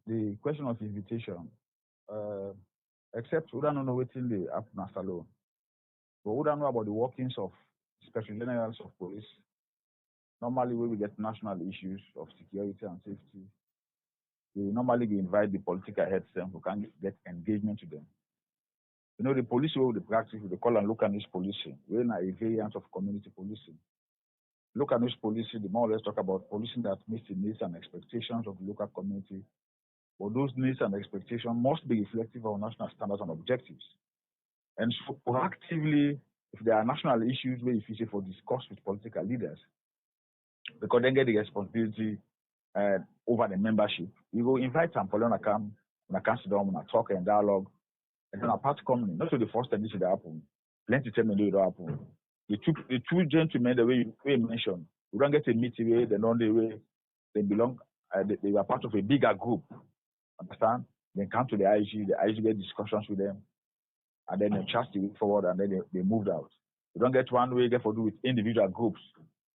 the question of invitation, uh, except we don't know waiting the happen as alone. But we don't know about the workings of special generals of police. Normally, when we get national issues of security and safety, we invite the political heads them who can get engagement to them. You know, the police will the practice, they call and look at this policing. We're in a variant of community policing. Look at this policing, the more or less talk about policing that meets the needs and expectations of the local community. But those needs and expectations must be reflective of national standards and objectives. And so proactively, if there are national issues where if you say for discuss with political leaders, because they get the responsibility over the membership, you will invite them for them to come, when I come sit down, when I talk and dialogue, and then apart coming, not to the first time this should happen. Plenty tell me it happen. The two gentlemen the way you mentioned, we don't get a meeting where they know the way they belong, they were part of a bigger group. Understand? Then come to the IG get discussions with them, and then they trust the way forward, and then they moved out. We don't get one way get for do with individual groups.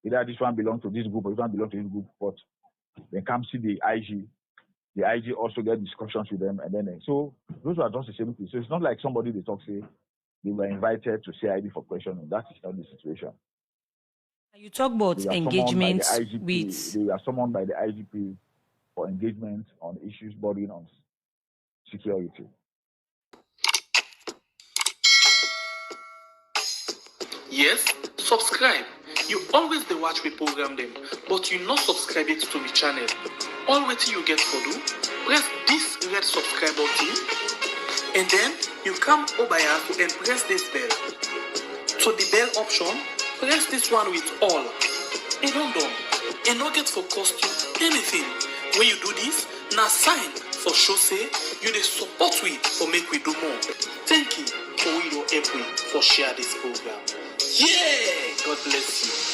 Either this one belongs to this group or this one belongs to this group, but they come see the IG. The IG also get discussions with them, and then so those are just the same thing. So it's not like somebody they talk say they were invited to CID for questioning. That is not the situation. You talk They about were summoned by the engagements IGP. with. They were summoned by the IGP for engagement on issues bordering on security. Yes, subscribe. You always dey watch we program them, but you not subscribe it to the channel. All wetin you get for do, press this red subscribe button, and then you come over here and press this bell. So the bell option, press this one with all. And done. And not get for cost you anything. When you do this, na sign for show say you dey support we for make we do more. Thank you for we your help we for share this program. Yeah! God bless you.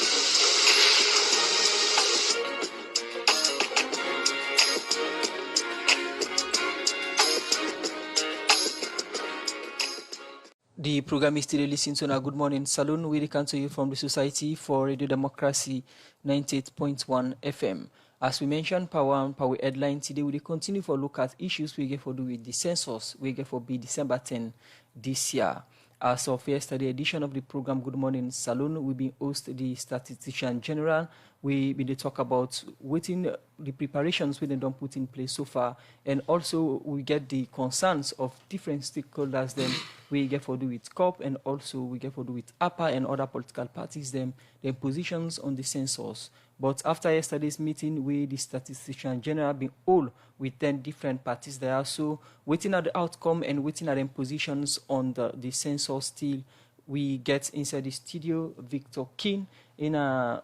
The program is still listening to now. Good morning, Saloon. We come to you from the Society for Radio Democracy 98.1 FM. As we mentioned, power headline today, we continue for look at issues we get for do with the census. We get for be December 10 this year. As of yesterday edition of the program, Good Morning Saloon, we been host the Statistician General. We been to talk about waiting the preparations we don't put in place so far, and also we get the concerns of different stakeholders. Then we get for do with COP, and also we get for do with APA and other political parties. Them their positions on the census. But after yesterday's meeting, we, the Statistician General, been all with 10 different parties there. So waiting at the outcome and waiting at them positions on the census still, we get inside the studio Victor King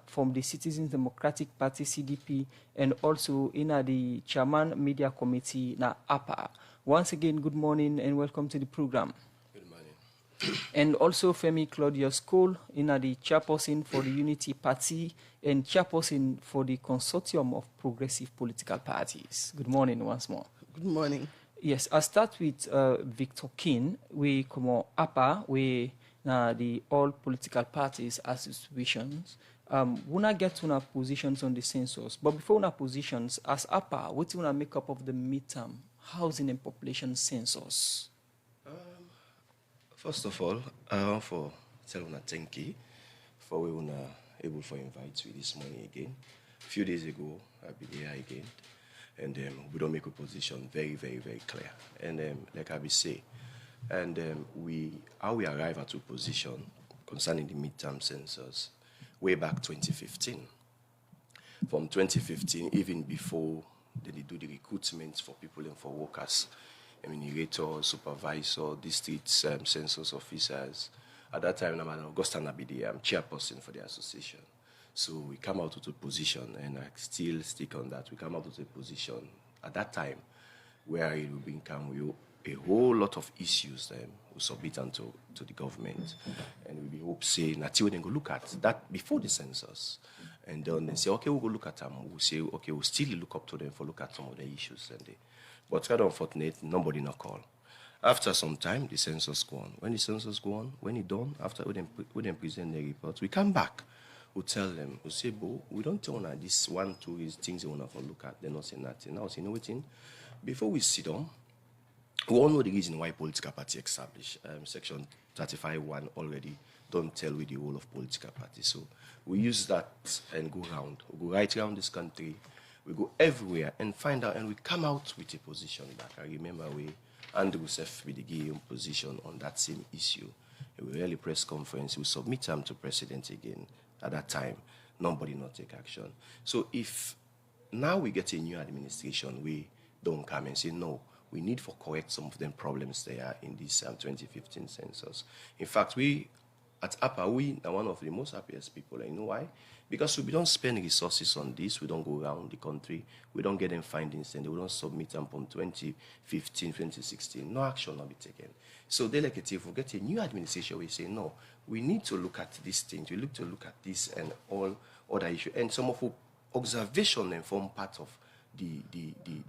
from the Citizens Democratic Party, CDP, and also in the Chairman Media Committee, APA. Once again, good morning and welcome to the program. And also Femi Claudius Cole, the chairperson for the Unity Party and chairperson for the Consortium of Progressive Political Parties. Good morning once more. Good morning. Yes, I'll start with Victor King. We come on APA, we the all political parties associations. We not get to our positions on the census, but before our positions, as APA, what do we make up of the midterm housing and population census? First of all, I want to tell you thank you for we were able to invite you this morning again. A few days ago, I'll be there again, and we don't make a position very, very, very clear. And like I will say, and how we arrive at a position concerning the midterm census way back 2015. From 2015, even before they do the recruitment for people and for workers, enumerators, supervisor, district census officers. At that time, I'm Augustin Abidi, I'm chairperson for the association. So we come out with a position, and I still stick on that. We come out with a position at that time where it will become a whole lot of issues we submit to the government. And we hope, say, until they go look at that before the census. And then they say, okay, we'll go look at them. We'll say, okay, we'll still look up to them for look at some of the issues. But kind of unfortunate, nobody not call. After some time, the census go on. When the census go on, when it done, after we then present the report, we come back we tell them, we say, "Bo, we don't tell them this 1, 2 is things they want to look at. They're not saying nothing." Now, you know what? Before we sit down, we all know the reason why political party established. Section 35(1) already don't tell with the role of political party. So we use that and go around. We go right around this country. We go everywhere and find out, and we come out with a position back. I remember Andrew Sef with the game position on that same issue. We really press conference. We submit them to president again. At that time, nobody not take action. So if now we get a new administration, we don't come and say, no, we need to correct some of them problems there in this 2015 census. In fact, we at APA, we are one of the most happiest people. And you know why? Because we don't spend resources on this. We don't go around the country. We don't get them findings, and we don't submit them from 2015, 2016. No action will be taken. So delegate, we get a new administration, we say, no, we need to look at these things. We look to look at this and all other issues. And some of our observation and form part of the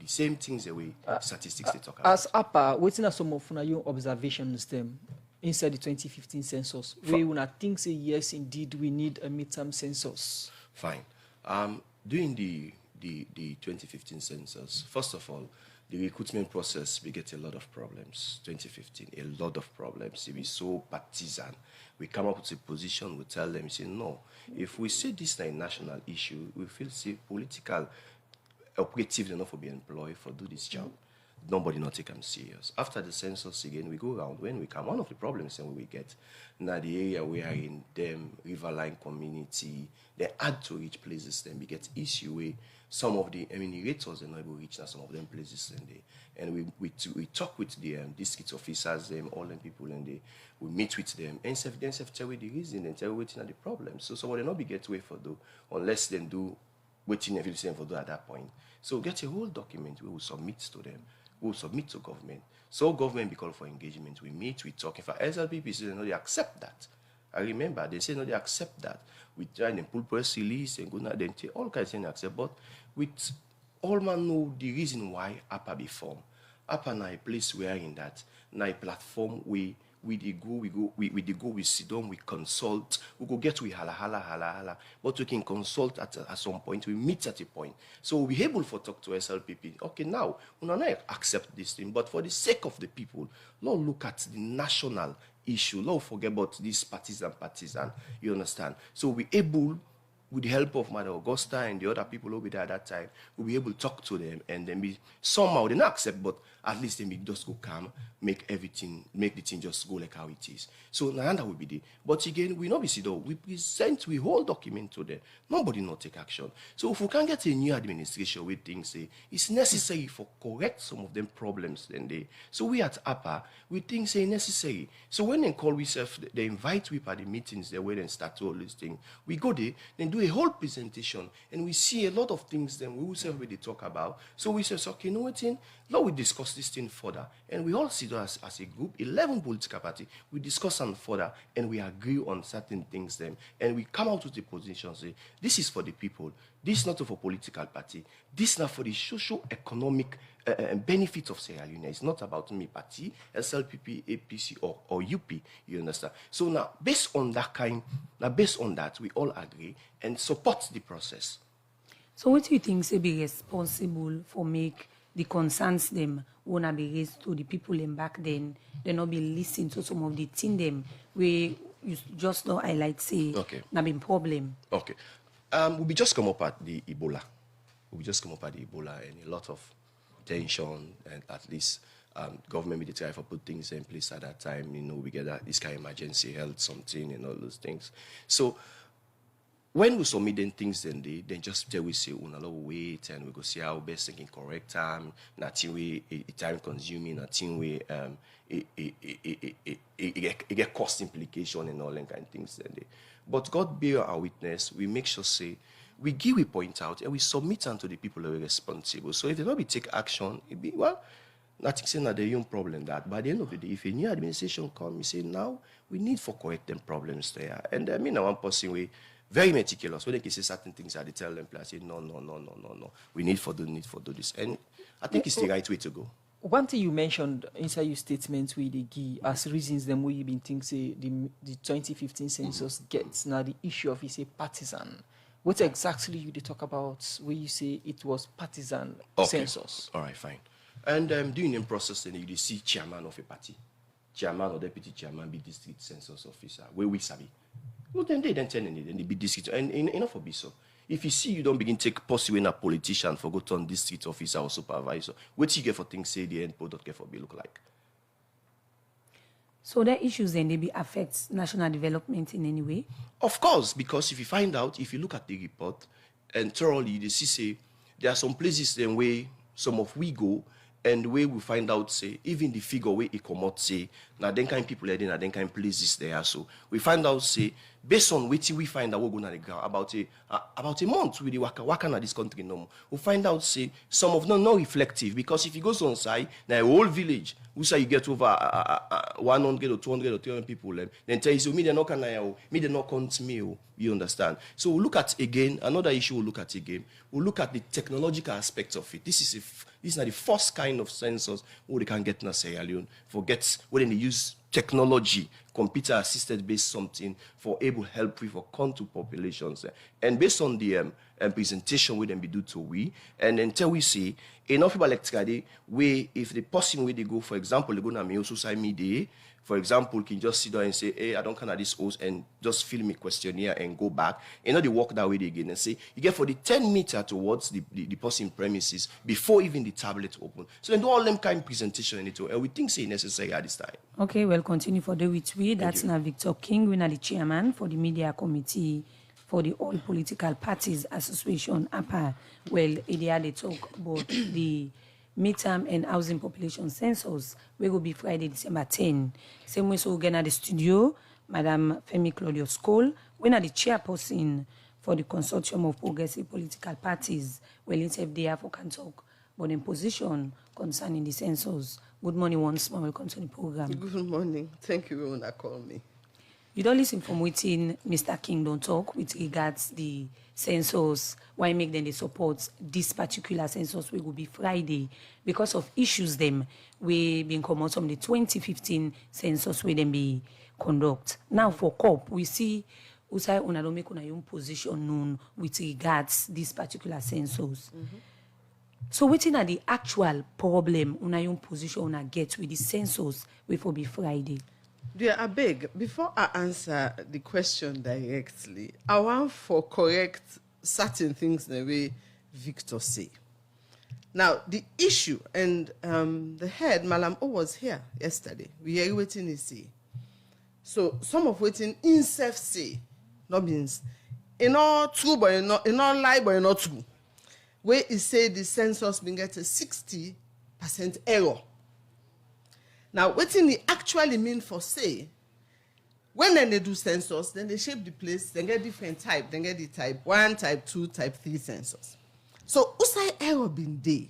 same things that we statistics they talk about. As APA, waiting at some of your observations them inside the 2015 census, we wanna think say yes, indeed, we need a midterm census. Fine. During the 2015 census, first of all, the recruitment process, we get a lot of problems. 2015, a lot of problems. It was so partisan. We come up with a position, we tell them, we say, no, if we say this is a national issue, we feel say political operatives enough for be employed for do this job. Nobody not take them serious. After the census again, we go around. When we come, one of the problems that we get now the area we are in, them riverine community, they add to reach places, then we get issue where some of the enumerators are not able to reach now some of them places, and we talk with the district officers, them all them people, and we meet with them and then tell you the reason and tell you waiting at the problem. So some of them not be get way for do unless they do waiting everything for do at that point. So get a whole document we will submit to them. We will submit to government. So government be called for engagement. We meet, we talk. In fact, SLPP say no, they accept that. I remember they say no, they accept that. We try and pull press release and go now, then all kinds of things accept. But with all man know the reason why APA be formed. APA now a place where in that now a platform we sit down, we consult, we go get we hala. But we can consult at some point, we meet at a point. So we'll be able to talk to SLPP. Okay, now, we don't accept this thing, but for the sake of the people, Lord, look at the national issue. Lord, forget about this partisan. You understand? So we're able, with the help of Mother Augusta and the other people over there at that time, we'll be able to talk to them, and then we somehow they not accept, but at least they make just go calm, make the thing just go like how it is. So now that will be there. But again, we not be see though, we present we whole document to them. Nobody not take action. So if we can get a new administration with things say it's necessary for correct some of them problems, then so we at APA, we think say necessary. So when they call we they invite we at the meetings there where they start all these things. We go there, then do a whole presentation, and we see a lot of things then we will say what they talk about. So we say, okay, you know what thing? Now we discuss this thing further, and we all sit as a group, 11 political party, we discuss them further, and we agree on certain things then, and we come out with a position, say, this is for the people, this is not for political party, this is not for the socio-economic benefit of Sierra Leone. It's not about me party, SLPP, APC, or UP, you understand? So now, based on that, we all agree and support the process. So what do you think should be responsible for make the concerns them wanna be raised to the people in back then, they not be listening to some of the thing them where you just don't highlight say na been problem. Okay. We just come up at the Ebola. And a lot of tension, and at least government will try to put things in place at that time. You know, we get this kind of emergency health something and all those things. So when we submit things, then just tell we say, wait, and we go see how best they can correct time, nothing way time consuming, nothing way it get cost implication and all that kind of things. Then but God bear our witness, we make sure say we give we point out and we submit them to the people who are responsible. So if they don't be take action, it be nothing saying that their own problem that. By the end of the day, if a new administration comes, we say now we need for correct them problems there. And I mean, one person way very meticulous. When they can say certain things, they tell them, I say, no. We need for do this. And I think it's the right way to go. One thing you mentioned inside your statement with the GI as reasons them where you been think say the 2015 census gets now the issue of is a partisan. What exactly you did talk about where you say it was partisan census? All right, fine. And during the process, then you see chairman of a party, chairman or deputy chairman be district census officer. Where we sabi. Well, then they tell them then they be district and enough for be so. If you see you don't begin take post when a politician for go turn district officer or supervisor, what you get for things say the end product get for be look like. So the issues then they be affects national development in any way? Of course, because if you find out, if you look at the report and thoroughly, they see say there are some places then where some of we go and where we find out say even the figure where it come out say now then kind people are there, now then kind places there. So we find out say based on which we find out we're going to the ground about a month with the waka na this country no more. We find out say some of them not reflective because if you go on site now a whole village we say you get over 100 or 200 or 300 people then tell you so me they not can me they not count me you understand. So we look at again another issue we look at again we look at the technological aspects of it. This is not the first kind of census where they can get in Sierra Leone forget when they use technology, computer assisted based something for able help with for contour populations. And based on the presentation we then be do to we, and until we see enough people like today, where if the person where they go, for example, they go to my social media, for example, can just sit down and say, hey, I don't kind of this host and just fill me questionnaire and go back. And not they walk that way again and say, you get for the 10 meter towards the person premises before even the tablet open. So then do all them kind of presentation in it, and we think say necessary at this time. Okay, we'll continue for the with we. That's now Victor King, we are the chairman for the media committee for the All Political Parties Association, APA. Well, they talk about the midterm and housing population census. We will be Friday, December 10. Same way, so again at the studio, Madam Femi Claudius Cole, we are the chairperson for the Consortium of Progressive Political Parties. Well, instead they have can talk about in position concerning the census. Good morning once more, welcome to the program. Good morning. Thank you for calling me. You don't listen from within Mr. King don't talk with regards the census, why make them they support this particular census will be Friday because of issues them we been come out from the 2015 census where them be conduct. Now for COP, we see usai unadome kuna yung position known with regards this particular census. So waiting at the actual problem una yung position una get with the census we for be Friday. Dear, I beg, before I answer the question directly, I want to correct certain things the way Victor say. Now, the issue, and the head, Malam O, was here yesterday. We are waiting to see. So, some of waiting in self say, no means, in all true, but in all lie, but not true. Where he say the census been get a 60% error. Now, what it actually mean for say, when they do census, then they shape the place, then get different type, then get the type 1, type 2, type 3 census. So, usai error been day,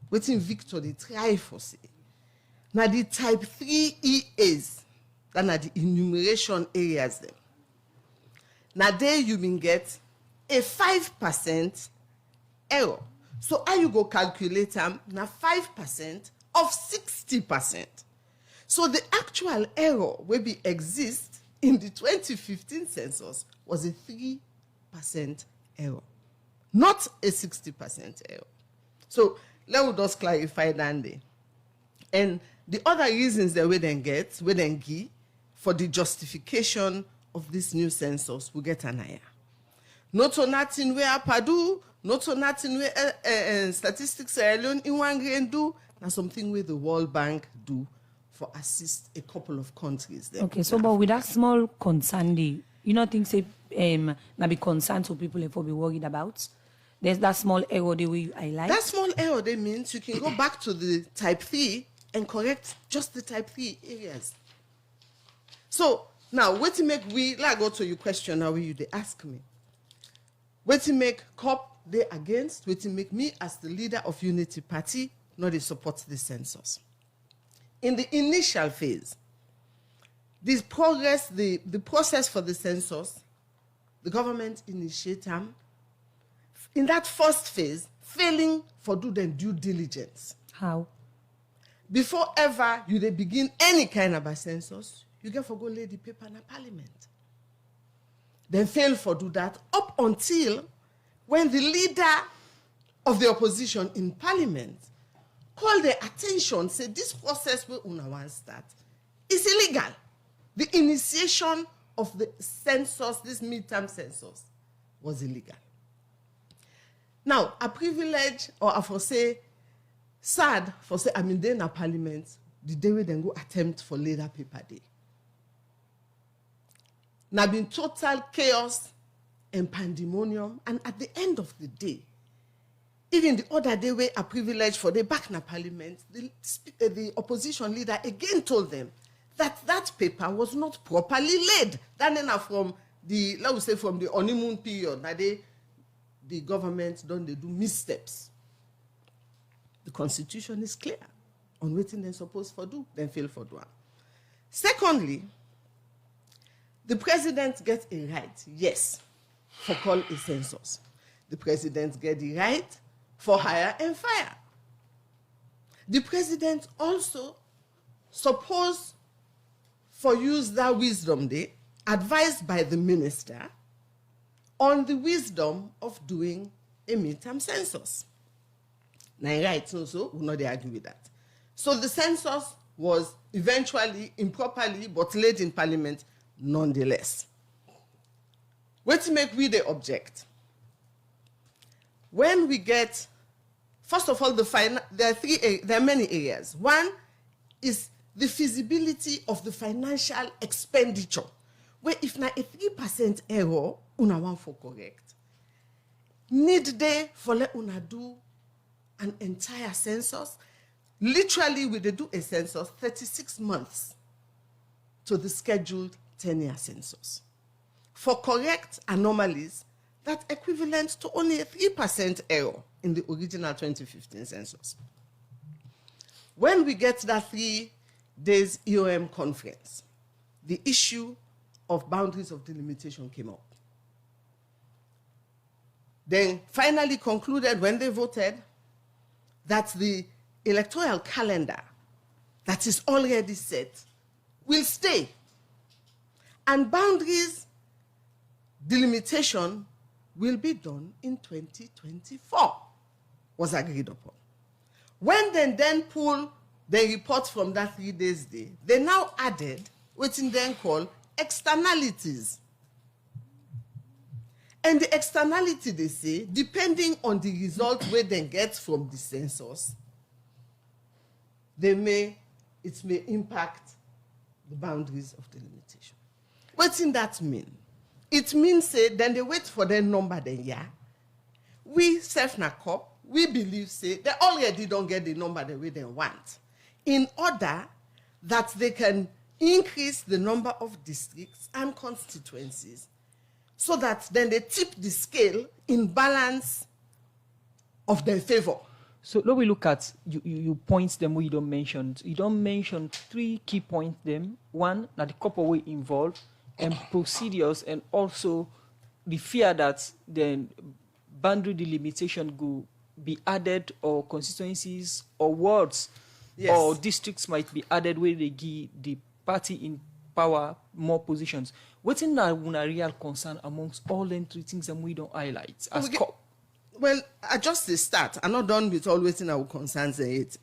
waiting Victor they try for say. Now the type 3 EAs, that are the enumeration areas them. Now there you been get a 5% error. So how you go calculate them? Now 5% of 60%. So the actual error will be exist in the 2015 census was a 3% error, not a 60% error. So let me just clarify that day. And the other reasons that we then give for the justification of this new census, we get an eye. Not on nothing where Padu, not on nothing where statistics alone in one grain do. Now something where the World Bank do for assist a couple of countries there. Okay, so but with that small concern, you not think say na be concern to people if be worried about? There's that small error the way I like. That small error they means you can go back to the type 3 and correct just the type 3 areas. So now what to make we like go to your question now you they ask me. What to make COP they against, what to make me as the leader of Unity Party not they support the census. In the initial phase, this progress, the process for the census, the government initiated them. In that first phase, failing for do them due diligence. How? before ever you dey begin any kind of a census, you get for go lay the paper in parliament. Then fail for do that up until when the leader of the opposition in parliament call their attention, say this process where una wan start is illegal. The initiation of the census, this midterm census, was illegal. Now, a privilege, or I for say, sad for say, I'm in the parliament, the day we then go attempt for later paper day. Now, been total chaos and pandemonium, and at the end of the day, even the other day where a privilege for the back na parliament, the opposition leader again told them that paper was not properly laid. That is from the, let us say, from the honeymoon period, that the government don't they do missteps. The constitution is clear on what they're supposed to do, then fail for do. Secondly, the president gets a right, yes, for call a census. The president gets the right for hire and fire. The president also supposed for use that wisdom day, advised by the minister on the wisdom of doing a midterm census. Now, right, so we not argue with that. So the census was eventually improperly but late in parliament nonetheless. What to make we the object? When we get, first of all, there are many areas. One is the feasibility of the financial expenditure, where if na a 3% error, una want for correct, need they for let una do an entire census? Literally, we do a census 36 months to the scheduled 10-year census. For correct anomalies, that's equivalent to only a 3% error in the original 2015 census. When we get that 3 days EOM conference, the issue of boundaries of delimitation came up. Then finally concluded when they voted that the electoral calendar that is already set will stay. And boundaries delimitation will be done in 2024, was agreed upon. When they then pull the report from that 3 days day, they now added what in then called externalities. And the externality, they say, depending on the result where they get from the census, it may impact the boundaries of delimitation. What in that mean? It means, say, then they wait for their number then, yeah. We, self-NACOP, we believe, say, they already don't get the number the way they want, in order that they can increase the number of districts and constituencies so that then they tip the scale in balance of their favor. So let we look at, you points them where you don't mention. You don't mention 3 key points them. One, that the couple way involved, and procedures, and also the fear that then boundary delimitation will be added, or constituencies or wards, yes, or districts might be added where they give the party in power more positions. What's in a real concern amongst all them 3 things that we don't highlight as well, I just start. I'm not done with all waiting our concerns in it.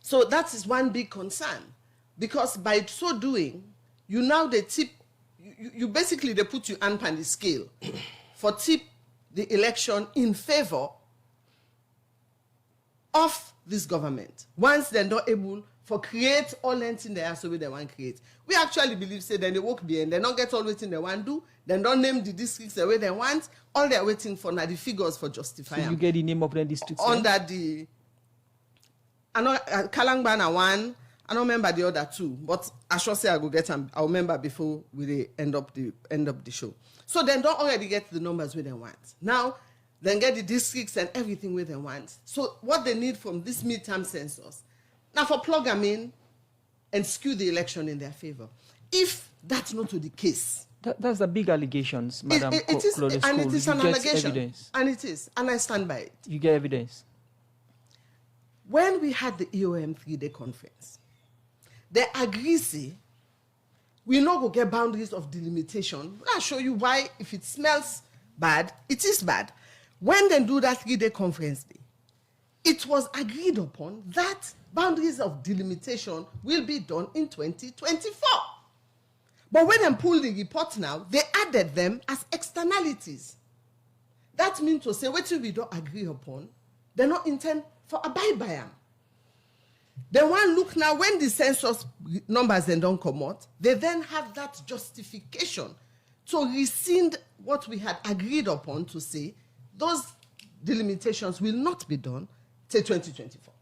So that is one big concern, because by so doing, you now they tip, you basically they put you on the scale for tip the election in favor of this government. Once they're not able for create all anything they are so they want to create. We actually believe say then they work behind, they don't get all waiting they want to do, then don't name the districts the way they want. All they're waiting for now the figures for justifying. So you get the name of the districts under the I know Kalangbana one. I don't remember the other 2, but I should say I go get them. I'll remember before we end up the show. So then don't already get the numbers where they want. Now, then get the districts and everything where they want. So what they need from this midterm census, now for plug them in and skew the election in their favor. If that's not the case. That's the big allegations, Madam It is, and it is an allegation. Evidence. And it is, and I stand by it. You get evidence. when we had the EOM 3-day conference, they agree, say, we not go get boundaries of delimitation. I'll show you why, if it smells bad, it is bad. When they do that 3-day conference day, it was agreed upon that boundaries of delimitation will be done in 2024. But when they pull the report now, they added them as externalities. That means to say, what we don't agree upon, they not intend for abide by them. They want look now, when the census numbers then don't come out, they then have that justification to rescind what we had agreed upon to say those delimitations will not be done till 2024.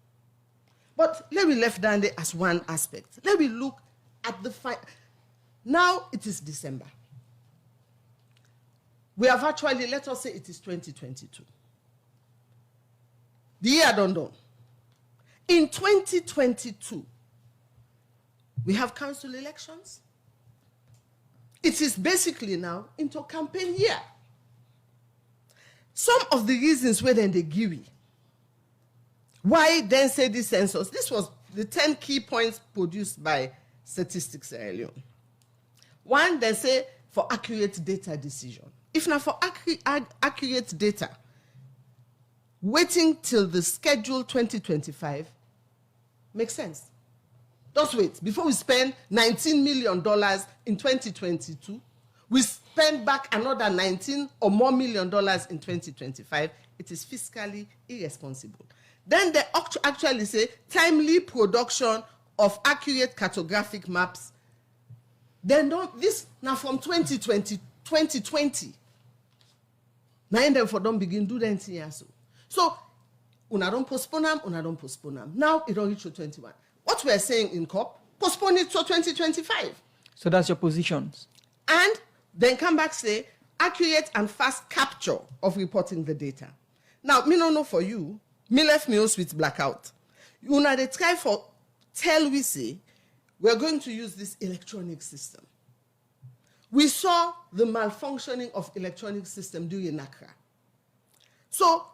But let me left down there as one aspect. Let me look at the now it is December. We have actually, let us say it is 2022. The year done. In 2022, we have council elections. It is basically now into campaign year. Some of the reasons where then they give it, why then say this census, this was the 10 key points produced by Statistics Sierra Leone. One, they say for accurate data decision. If not for accurate data, waiting till the schedule 2025 makes sense. Just wait. Before we spend $19 million in 2022, we spend back another 19 or more million dollars in 2025. It is fiscally irresponsible. Then they actually say timely production of accurate cartographic maps. Then don't, this now from 2020. Now them for don't begin do that in so. So una don't postpone them. Now it don't reach to 21. What we are saying in COP, postpone it to 2025. So that's your positions. And then come back say accurate and fast capture of reporting the data. Now, me no know for you, me left me house with blackout. You know they try for tell we say we're going to use this electronic system. We saw the malfunctioning of electronic system during NACRA. So,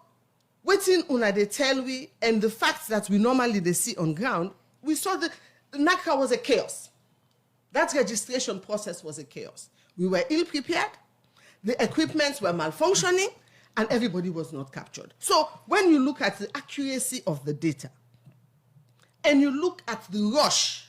waiting una they tell we and the facts that we normally they see on ground, we saw the NACRA was a chaos. That registration process was a chaos. We were ill prepared, the equipments were malfunctioning, and everybody was not captured. So when you look at the accuracy of the data, and you look at the rush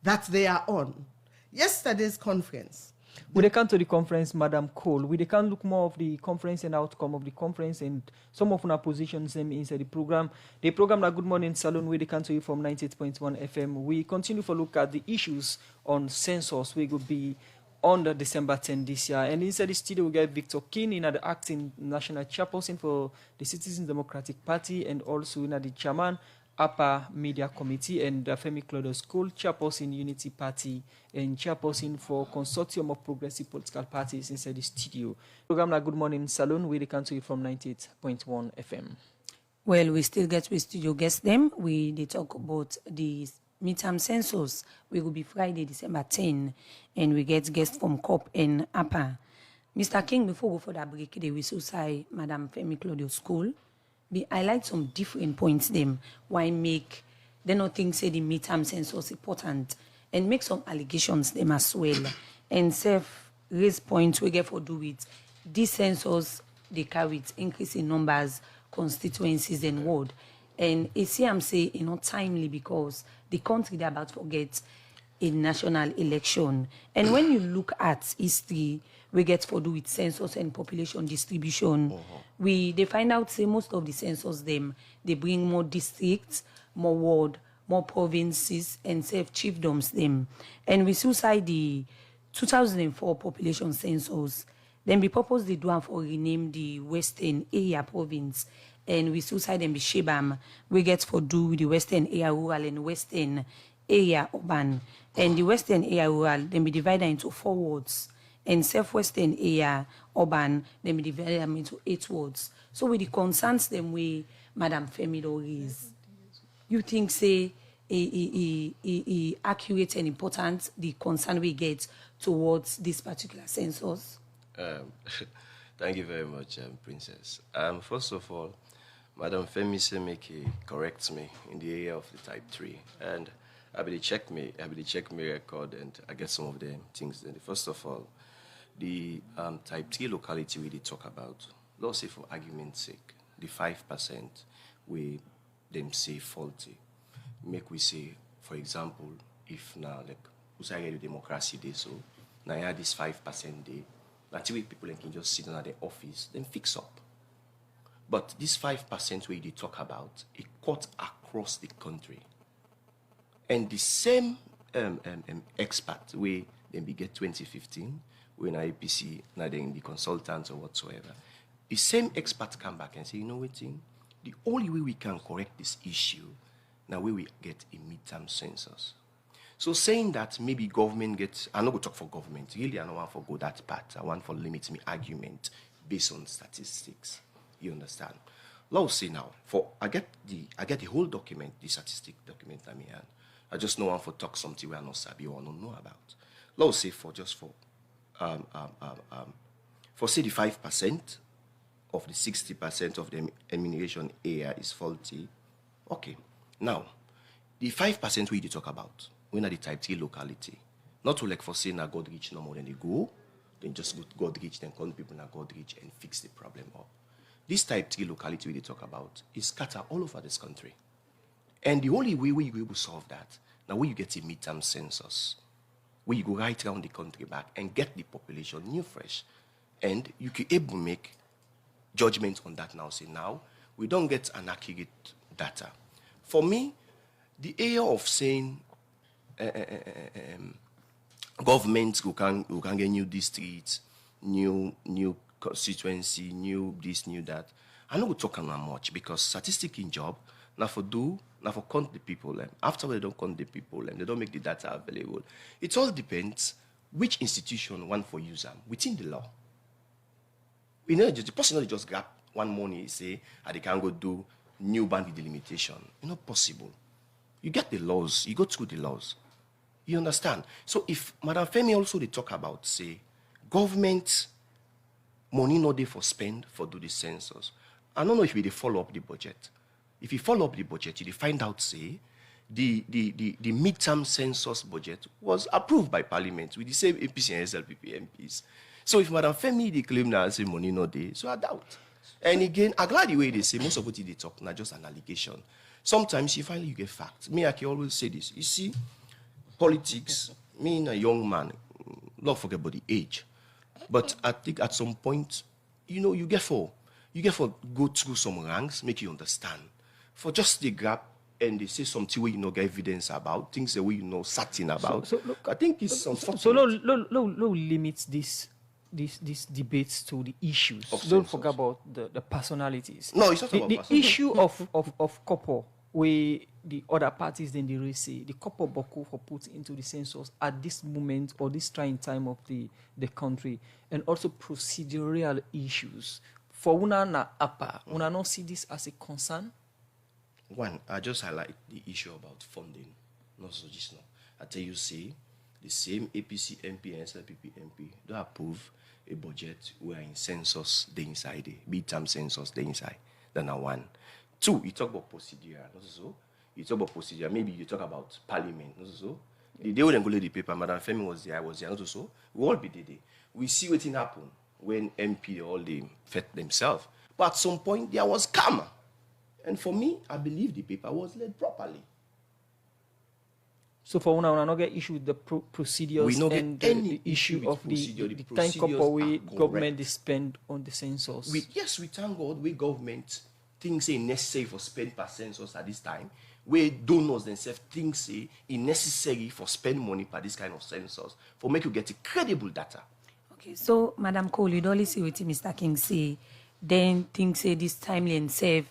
that they are on, yesterday's conference. We come to the conference, Madam Cole. We can look more of the conference and outcome of the conference and some of our positions inside the program. The program, Good Morning Salon, we come to you from 98.1 FM. We continue to look at the issues on census. We will be on the December 10 this year. And inside the studio, we get Victor King, the acting national chairperson for the Citizens Democratic Party, and also the chairman, Upper Media Committee, and Femi Clodo School, chairperson Unity Party, and chairperson for Consortium of Progressive Political Parties inside the studio. Program Good Morning Salon, we come to you from 98.1 FM. Well, we still get with studio guests them. They talk about the midterm census. We will be Friday, December 10, and we get guests from COP and APA. Mr. King, before we go for that break, we will say Madam Femi Clodo School. We highlight some different points them why make they not think say the midterm census important and make some allegations them as well and raise points we get for do with this census they carry it increase in numbers, constituencies and ward. And ACM say not timely because the country they about to forget a national election. And when you look at history, we get for do with census and population distribution. They find out say most of the census them they bring more districts, more ward, more provinces, and chiefdoms them. And we suicide the 2004 population census. Then we purpose the do for rename the Western Area Province. And we suicide them the Shebam. We get for do with the Western Area Rural and Western Area Urban. And the Western Area Rural then be divided into 4 wards. And Southwestern Area Urban then be divided them into 8 wards. So with the concerns them we Madam Femi raise, you think say accurate and important the concern we get towards this particular census? Thank you very much, Princess. First of all, Madam Femi Semeke corrects me in the area of the type 3. And I will check me record and I get some of the things. First of all, the type 3 locality we did talk about, let's say for argument's sake, the 5% we them say faulty. Make we say, for example, if now like Usaya democracy day, so now you have this 5% day, that's way people can just sit down at the office, then fix up. But this 5% we did talk about, it cut across the country. And the same expert we then we get 2015, when IPC, now then the consultants or whatsoever, the same expert come back and say, you know what thing? The only way we can correct this issue, now we get a midterm census. So saying that maybe government gets, I'm not going to talk for government, really I don't want to go that part. I want to limit my argument based on statistics. You understand? Let's say now, I get the whole document, the statistic document I mean, I just know one for talk something where I not sabi or don't know about. Let's say for say the 5% of the 60% of the enumeration area is faulty. Okay. Now, the 5% we did talk about, when are the type 3 locality, not to like for saying that God reach no more than they go, then just go to God reach, then call people na God reach and fix the problem up. This type 3 locality we did talk about is scattered all over this country. And the only way we will solve that, now where you get a midterm census, where you go right around the country back and get the population new fresh. And you can able to make judgment on that now. Say now, we don't get an accurate data. For me, the area of saying governments who can get new districts, new constituency, new this, new that, I know we talk on much because statistic in job, now for count the people. After they don't count the people and they don't make the data available, it all depends which institution want for use them within the law. You know, the person just grab one money, say, they can go do new boundary delimitation. It's not possible. You get the laws, you go through the laws. You understand? So if Madam Femi also they talk about, say, government money not there for spend for do the census. I don't know if we follow up the budget. If you follow up the budget, you find out, say, the midterm census budget was approved by Parliament with the same APC and SLPP MPs. So if Madam Femi they claim that say money not there, so I doubt. And again, I'm glad the way they say most of what they talk, not just an allegation. Sometimes you finally get facts. Me, I can always say this. You see, politics, me and a young man, not forget about the age. But I think at some point, you know, you get for go through some ranks, make you understand. For just the gap and they say something where you know get evidence about, things that we you know certain about. So look, I think it's unfortunate. So no limits these debates to the issues. Don't forget about the personalities. No, it's not about the issue of couple where the other parties then they say the couple Boko for put into the census at this moment or this trying time of the country, and also procedural issues. For una na apa, una not see this as a concern? One, I just highlight the issue about funding. Not so just now. I tell you, see, the same APC MP and SLPP MP don't approve a budget where in census they inside it, midterm census they inside. Then one. Two, you talk about procedure, not so. You talk about procedure. Maybe you talk about Parliament, not so. The day when they go the paper, Madam Femi was there, I was there, not so. We all be there. We see what happen when MP all they fed themselves. But at some point there was karma. And for me, I believe the paper was led properly. So for una not get issue with the procedures and the issue of the time couple way government they spend on the census. We thank God we government things say necessary for spend per census at this time. Where donors themselves think say it necessary for spend money per this kind of census for make you get a credible data. Okay, so Madam Cole, you don't see what Mr. King say. Then things say this timely and safe,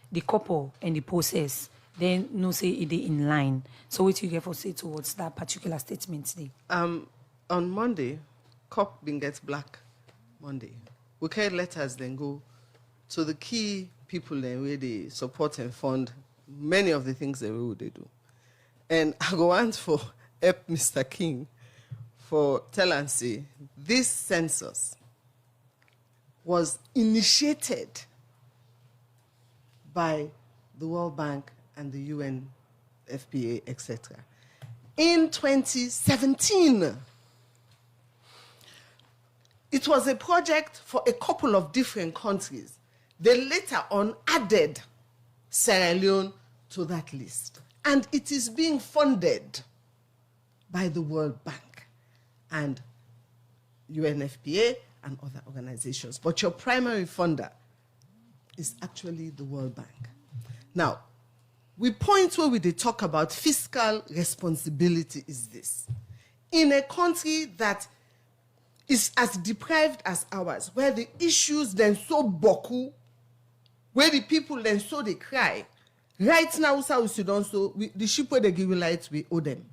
the couple and the process. Then no say it in line. So what you get for say towards that particular statement today? On Monday, COP bin gets black Monday. We carry letters then go to the key people then where they support and fund many of the things that they do. And I go on for help Mr. King for tell and say this census was initiated by the World Bank and the UNFPA, etc. In 2017, it was a project for a couple of different countries. They later on added Sierra Leone to that list. And it is being funded by the World Bank and UNFPA and other organizations. But your primary funder is actually the World Bank. Now, we point where we talk about fiscal responsibility is this. In a country that is as deprived as ours, where the issues then so boku, where the people then so they cry, right now, South Sudan, so the ship where they give you lights, we owe them.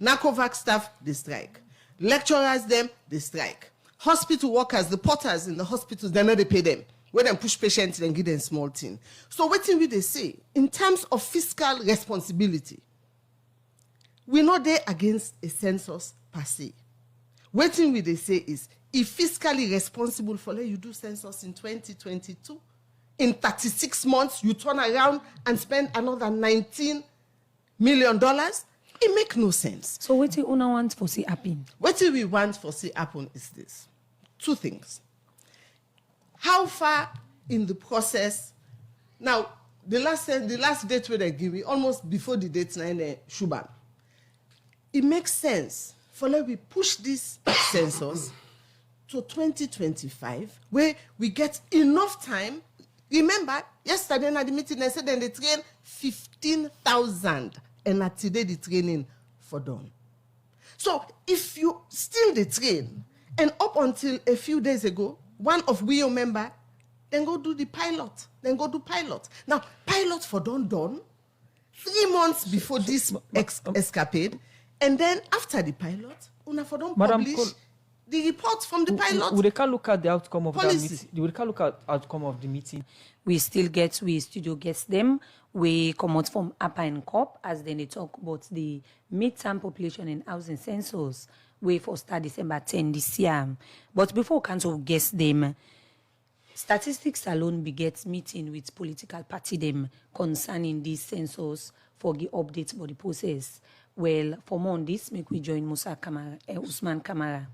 NACOVAC staff, they strike. Lecturers, them, they strike. Hospital workers, the porters in the hospitals, they know they pay them. When they push patients, then give them small thing. So what will they say? In terms of fiscal responsibility, we're not there against a census per se. What will they say is, if fiscally responsible for let you do census in 2022, in 36 months, you turn around and spend another $19 million, it makes no sense. So what do una want for see happen? What do we want for see happen is this. Two things. How far in the process, now, the last date where they give me, almost before the date 9 Shuban, it makes sense for let we push this census to 2025, where we get enough time. Remember, yesterday at the meeting, they said they train 15,000, and at today the training for done. So if you still the train, and up until a few days ago, one of WIO member, then go do the pilot, then go do pilot. Now, pilot for done, 3 months before this escapade, and then after the pilot, una for done publish the report from the pilot. We can look at the outcome of policy. that meeting. We can look at outcome of the meeting. We still get, we studio guests them. We come out from Upper and Cop as then they talk about the midterm population and housing census. We for start December 10 this year. But before we can guess them, statistics alone begets meeting with political party them concerning this census for the updates for the process. Well, for more on this, make we join Usman Kamara.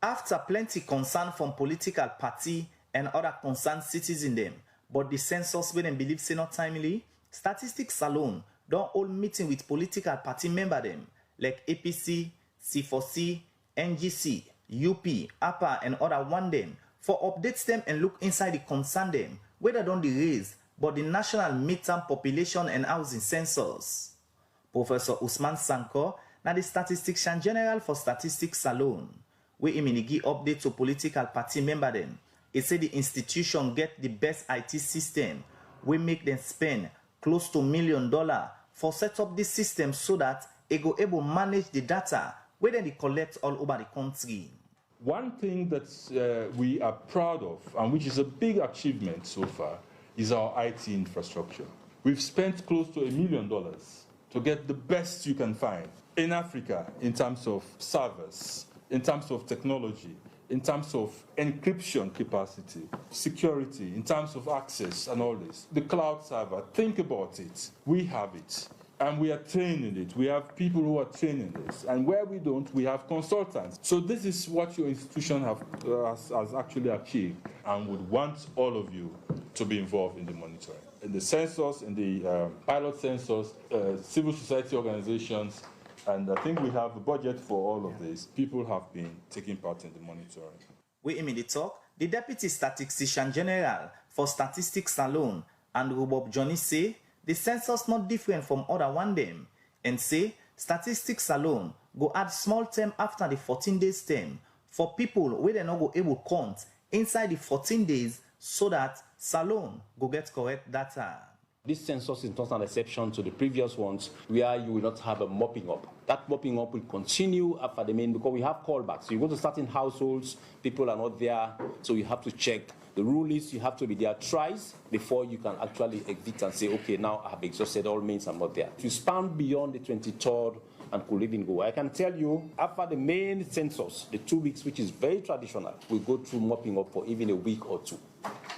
After plenty concern from political party and other concerned citizens them, but the census when them believe say not timely, statistics alone don't all meeting with political party member them like APC, C4C, NGC, UP, APA and other one them for updates them and look inside the concern them whether don't the raise but the national midterm population and housing census. Professor Usman Sanko, now the statistician general for statistics alone, we immediately update to political party member them. It said the institution get the best IT system. We make them spend close to $1 million for set up this system so that it go able manage the data where then they collect all over the country. One thing that we are proud of, and which is a big achievement so far, is our IT infrastructure. We've spent close to $1 million to get the best you can find in Africa in terms of servers, in terms of technology, in terms of encryption capacity, security, in terms of access and all this. The cloud server, think about it. We have it. And we are training it. We have people who are training this. And where we don't, we have consultants. So this is what your institution has actually achieved, and would want all of you to be involved in the monitoring. In the census, in the pilot census, civil society organizations, and I think we have a budget for all of this. People have been taking part in the monitoring. We immediately talk, the Deputy Statistician General for Statistics alone, and Bob Johnny say, the census not different from other one them, and say statistics alone go add small term after the 14 days term for people where they not go able count inside the 14 days so that Salone go get correct data. This census is not an exception to the previous ones where you will not have a mopping up. That mopping up will continue after the main because we have callbacks. So you go to certain households, people are not there, so you have to check. The rule is you have to be there twice before you can actually exit and say, okay, now I have exhausted all means, I'm not there. If you span beyond the 23rd and could even go, I can tell you, after the main census, the 2 weeks, which is very traditional, we go through mopping up for even a week or two.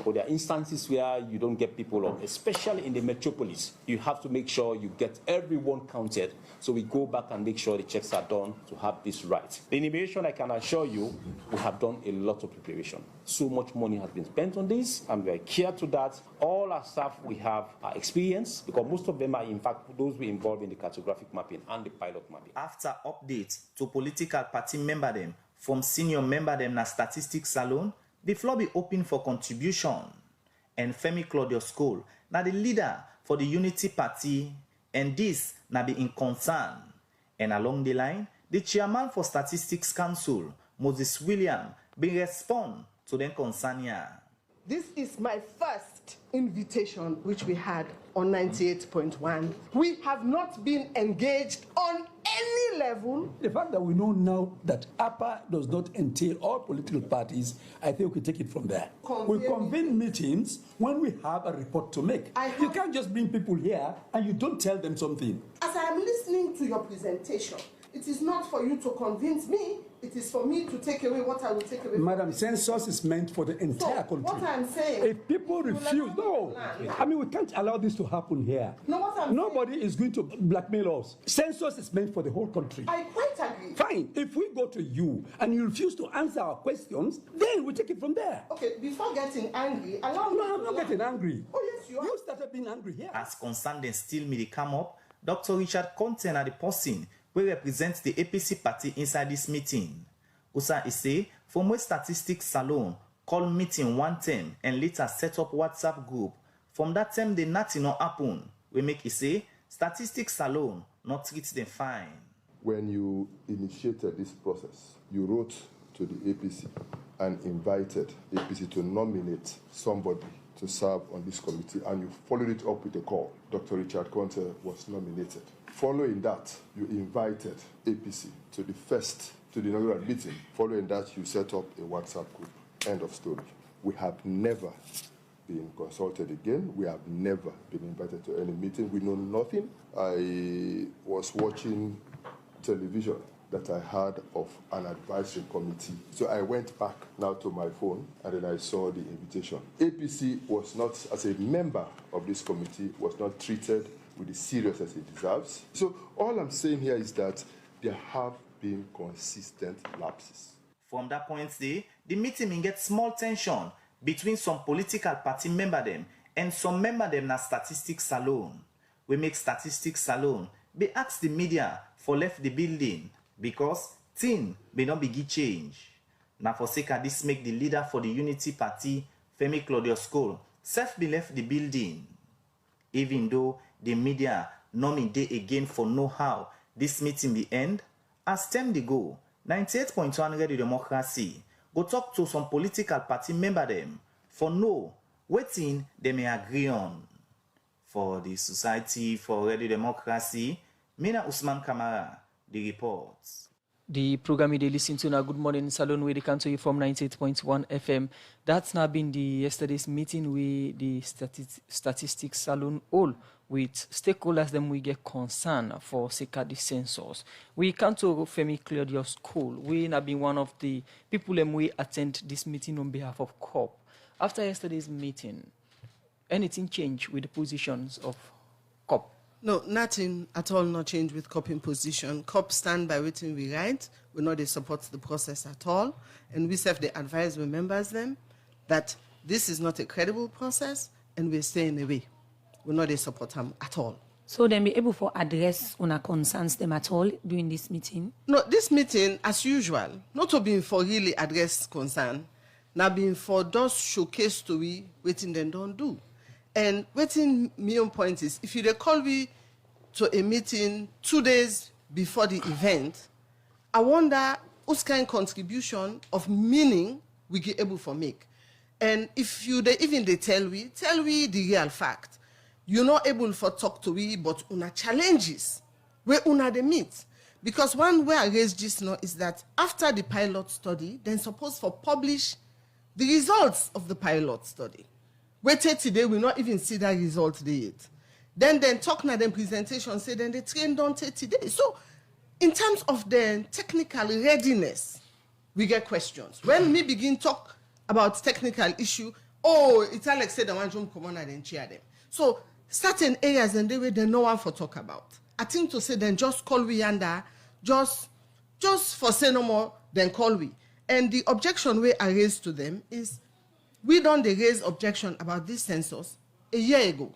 But there are instances where you don't get people on, especially in the metropolis. You have to make sure you get everyone counted. So we go back and make sure the checks are done to have this right. The enumeration, I can assure you, we have done a lot of preparation. So much money has been spent on this, and we are clear to that. All our staff we have are experienced, because most of them are, in fact, those who involved in the cartographic mapping and the pilot mapping. After updates to political party member them from senior member them na statistics salon, the floor be open for contribution. And Femi Claudius Cole, na the leader for the Unity Party, and this na be in concern. And along the line, the chairman for Statistics Council, Moses William, be respond to them concern here. This is my first invitation which we had on 98.1. We have not been engaged on any level. The fact that we know now that APA does not entail all political parties, I think we can take it from there. We convene meetings when we have a report to make. You can't just bring people here and you don't tell them something. As I am listening to your presentation, it is not for you to convince me, it is for me to take away what I will take away. Madam, census is meant for the entire country. What I'm saying, if people refuse, I mean, we can't allow this to happen here. Nobody is going to blackmail us. Census is meant for the whole country. I quite agree. Fine. If we go to you and you refuse to answer our questions, then we take it from there. Okay, before getting angry, allow me. No, I'm not getting angry. Oh, yes, you are. You started being angry here. As concerned and still me come up, Dr. Richard Conten are the person who represents the APC party inside this meeting. Usa say, from where Statistics Salon call meeting one time and later set up WhatsApp group. From that time, the nothing not happen. We make it say, Statistics Salon not treat them fine. When you initiated this process, you wrote to the APC and invited APC to nominate somebody to serve on this committee, and you followed it up with a call. Dr. Richard Conte was nominated. Following that, you invited APC to the inaugural meeting. Following that, you set up a WhatsApp group. End of story. We have never been consulted again. We have never been invited to any meeting. We know nothing. I was watching television that I heard of an advisory committee. So I went back now to my phone and then I saw the invitation. APC was not, as a member of this committee, was not treated with the seriousness it deserves. So all I'm saying here is that there have been consistent lapses. From that point the meeting may get small tension between some political party member them and some member them na Statistics Salon. We make Statistics Salon be ask the media for left the building because thing may not be change. Now for sake of this make the leader for the Unity Party, Femi Claudius Cole, self be left the building. Even though the media no me day again for know how this meeting be end, as time they go, 98.1 Radio Democracy go talk to some political party member them for know waiting they may agree on. For the Society for Radio Democracy, Mina Usman Kamara, the reports. The program you listen to now, Good Morning Salon, where they come to you from 98.1 FM. That's now been the yesterday's meeting with the Statistics Salon all with stakeholders them we get concern for the census. We come to Femi Claudius Cole. We have been one of the people them we attend this meeting on behalf of COP. After yesterday's meeting, anything changed with the positions of COP? No, nothing at all not change with COP in position. COP stand by waiting we write. We know they support the process at all. And we self they advise we members them that this is not a credible process and we're staying away. We know they support them at all. So they be able to address on concerns them at all during this meeting? No, this meeting, as usual, not to be for really address concern, now being for those showcase to we waiting them don't do. And waiting main point is, if you recall we to a meeting 2 days before the event, I wonder what kind of contribution of meaning we get able to make. And if you even they tell we the real fact. You're not able to talk to we, but una challenges where una they meet. Because one way I raise this now is that after the pilot study, then supposed for publish the results of the pilot study. Waited today, we not even see that result there yet. Then talk na them presentation, say then the train don't take today. So in terms of the technical readiness, we get questions. When we begin talk about technical issue, Oh, it's like say the one jump come on and then cheer them. So certain areas and they no one for talk about. I think to say then just call we under, just for say no more, then call we. And the objection we are raised to them is we don't raise objection about this census a year ago.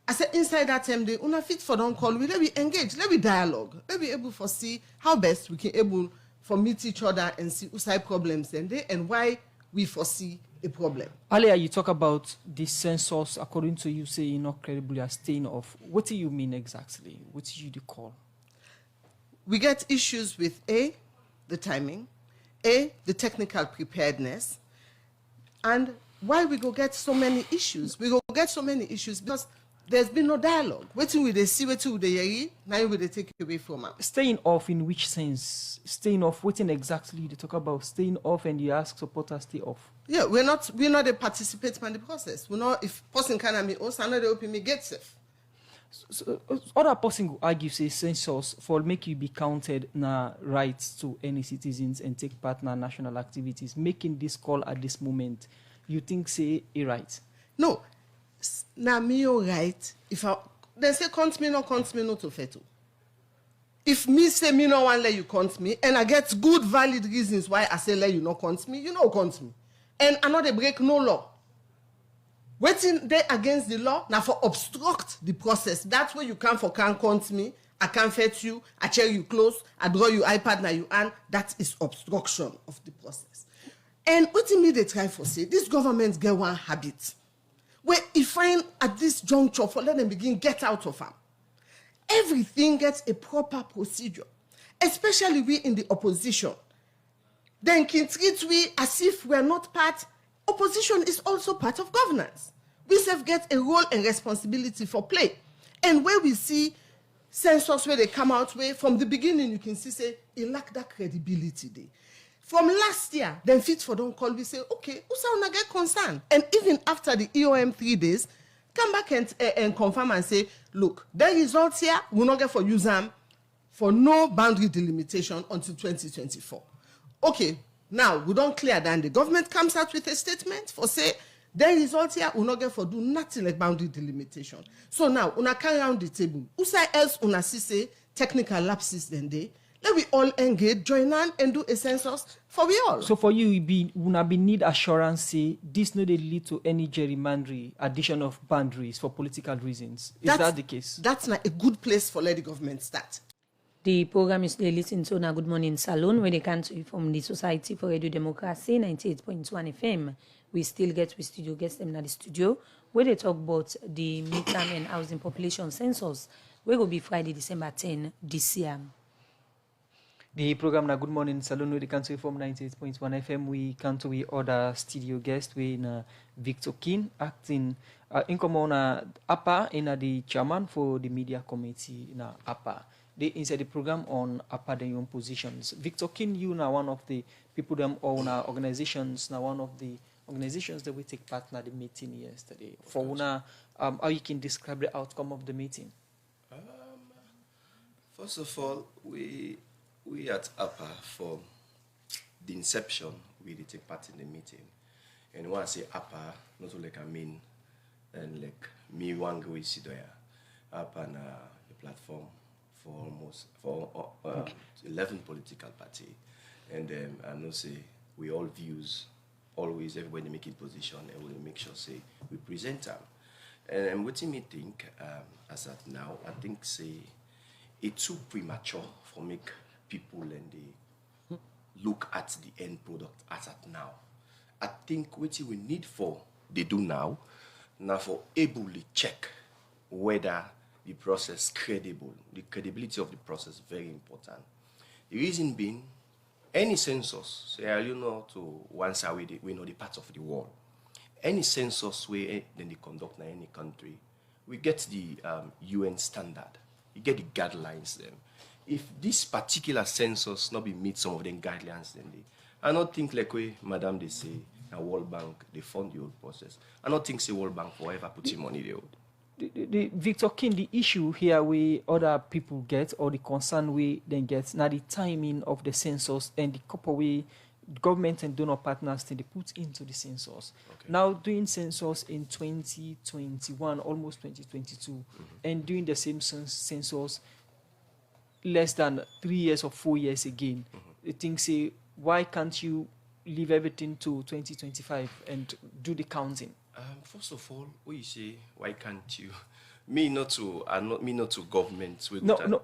I said inside that time they una fit for don't call we, let we engage, let we dialogue, let we able to see how best we can able for meet each other and see who side problems and why we foresee a problem. Earlier, you talk about the census, according to you, say not credibly are staying off. What do you mean exactly? What do you call? We get issues with A, the timing, A, the technical preparedness, and why we go get so many issues? We go get so many issues because there's been no dialogue. Waiting with the see, waiting with the hear, now will they take away from us? Staying off in which sense? Staying off, waiting exactly. They talk about staying off and you ask supporters stay off. Yeah, we're not a participant in the process. We're not, if person can me also another open me get safe. So other person who argue say census for make you be counted na rights to any citizens and take part in national activities. Making this call at this moment, you think say a right? No. Now me right. If I they say count me not to feto. If me say me no one let you count me, and I get good valid reasons why I say let you not count me, you know count me. And I know they break no law. Waiting there against the law, now for obstruct the process. That's where you can't count me, I can't fetch you, I check you close, I draw you iPad now you and that is obstruction of the process. And what me they try for say, this government get one habit. Where if find at this juncture for let them begin get out of them. Everything gets a proper procedure, especially we in the opposition. Then can treat we as if we're not part. Opposition is also part of governance. We self get a role and responsibility for play. And where we see census where they come out where from the beginning you can see say it lack that credibility there. From last year, then fit for don't call, we say, okay, who's not get concerned? And even after the EOM 3 days, come back and confirm and say, look, the results here will not get for use them for no boundary delimitation until 2024. Okay, now we don't clear that. The government comes out with a statement for say, the results here will not get for do nothing like boundary delimitation. So now, una carry around the table. Who say else una see say technical lapses then they? Let we all engage, join on, and do a census for we all. So for you, we need assurance say this no dey lead to any gerrymandering, addition of boundaries for political reasons. Is that the case? That's not a good place for let the government start. The program is listening to Good Morning Salon, where they come to you from the Society for Radio Democracy, 98.1 FM. We still get with studio guests them in the studio, where they talk about the midterm and housing population census, where will be Friday, December 10 this year. The program na Good Morning Salon we can to from 98.1 FM. We come to we other studio guest we na Victor King acting in common APA in the chairman for the media committee na APA. They inside the program on APA their own positions. Victor King, you na one of the people them own organizations na one of the organizations that we take part in the meeting yesterday. For una how you can describe the outcome of the meeting? First of all, we at APA, for the inception, we did take part in the meeting. And when I say APA, not like I mean, and like me one go is there. APA na a platform for 11 political party. And I know say we all views, always everybody making position and we make sure say we present them. And what me think, as at now, I think say it's too premature for make people and they look at the end product as at now. I think what we need for they do now for able to check whether the process credible. The credibility of the process very important. The reason being, any census, say you know to one side we know the parts of the world. Any census where then they conduct in any country, we get the UN standard. You get the guidelines then. If this particular census not be meet some of them guidelines, then I don't think like way Madam they say a World Bank they fund the whole process. I don't think say World Bank forever putting money there. The Victor King, the issue here we other people get or the concern we then get now the timing of the census and the couple we government and donor partners they put into the census. Okay. Now doing census in 2021, almost 2022, and doing the same census less than 3 years or 4 years again. The thing say, why can't you leave everything to 2025 and do the counting? First of all, what you say, why can't you? Me not to government.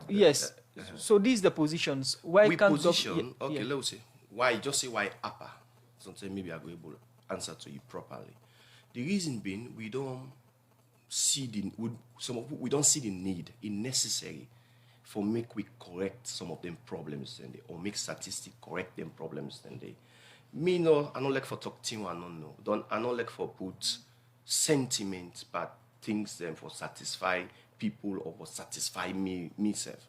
Yes. So these the positions. Why we can't position? Okay, let's say why. Just say why APA. Sometimes maybe I go able to answer to you properly. The reason being we don't see the need in necessary for we correct some of them problems and or make statistics correct them problems and they. Me no, I don't like for talk team. I don't like for put sentiment, but things them for satisfy people or for satisfy myself.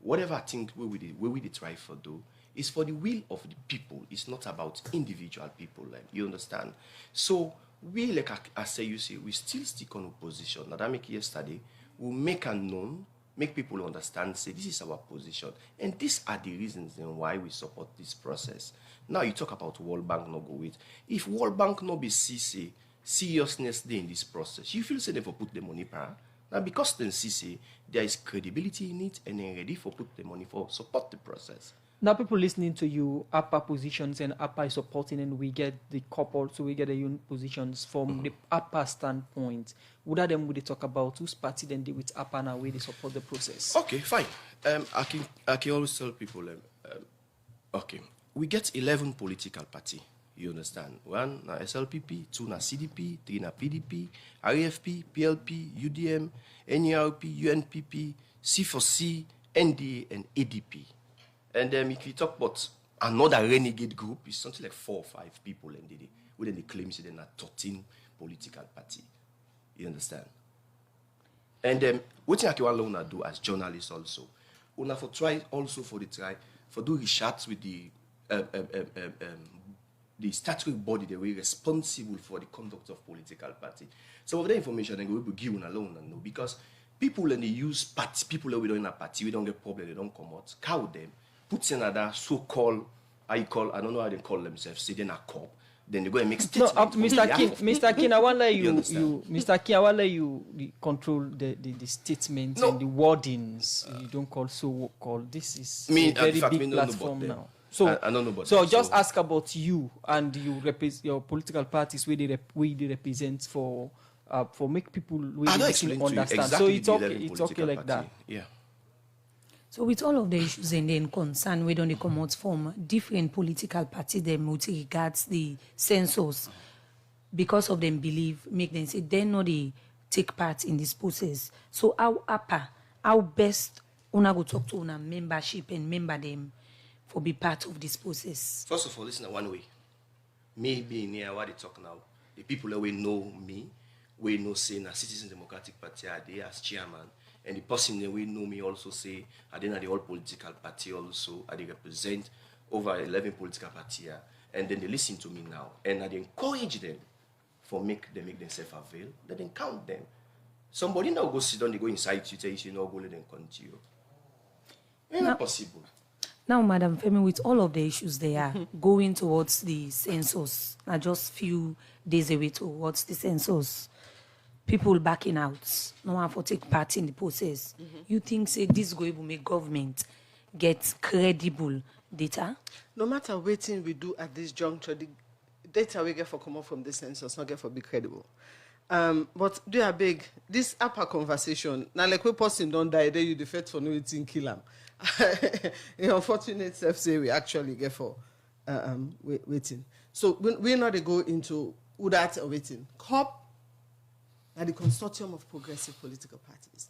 Whatever I think we try for do is for the will of the people. It's not about individual people. Like you understand. So we like I say you say we still stick on opposition. Now that make yesterday we'll make unknown. Make people understand, say this is our position. And these are the reasons then why we support this process. Now you talk about World Bank no go with. If World Bank no be see seriousness in this process, you feel say they for put the money para. Now because then see there is credibility in it and they're ready for put the money for support the process. Now people listening to you, APA positions and APA is supporting and we get the couple, so we get the unit positions from the APA standpoint. Would they talk about whose party then they with APA now where they support the process? Okay, fine. I can always tell people, okay, we get 11 political party. You understand? 1 na SLPP, 2 na CDP, 3 na PDP, RFP, PLP, UDM, NERP, UNPP, C4C, NDA, and ADP. And if you talk about another renegade group, it's something like 4 or 5 people, and they claim they're not 13 political party. You understand? And what I want to do as journalists also, we for try also for do research with the statutory body that we're responsible for the conduct of political party. Some of the information they will be given alone and know because people and they use party, people that we don't in a party, we don't get problem, they don't come out, cow them. Put another so-called, I don't know how they call themselves, say they're not cop. Then they go and make statements. No, Mr. King, I want to let Mr. King, I want to let you control the statements and the wordings. You don't call so-called. This is a very big platform now. So, I don't know about so just ask about you and your political parties where they represent for make people really understand. Exactly so it's okay like that. Yeah. So with all of the issues and then concern, we don't come out from different political parties them with regards the census because of them believe, make them say they know they take part in this process. So how best una go talk to una membership and member them for be part of this process? First of all, listen one way. Me being here, what they talk now, the people that we know me, we know say na Citizen Democratic Party are there as chairman. And the person that we know me also say, I didn't have the whole political party also, I represent over 11 political parties here. And then they listen to me now. And I encourage them for make themselves avail, let them count them. Somebody now go sit down, they go inside you, tell you no go let them continue. It's not possible. Now, Madam Femi, with all of the issues they are going towards the census, just few days away towards the census, people backing out, no one for take part in the process. You think say this go able make government get credible data? No matter what thing we do at this juncture, the data we get for come up from the census not get for be credible. But do a big this upper conversation. Now like we person don't die, then you defect for no eating kill them. Unfortunate self say we actually get for waiting. So we're not to go into who that or waiting. COP and the consortium of progressive political parties.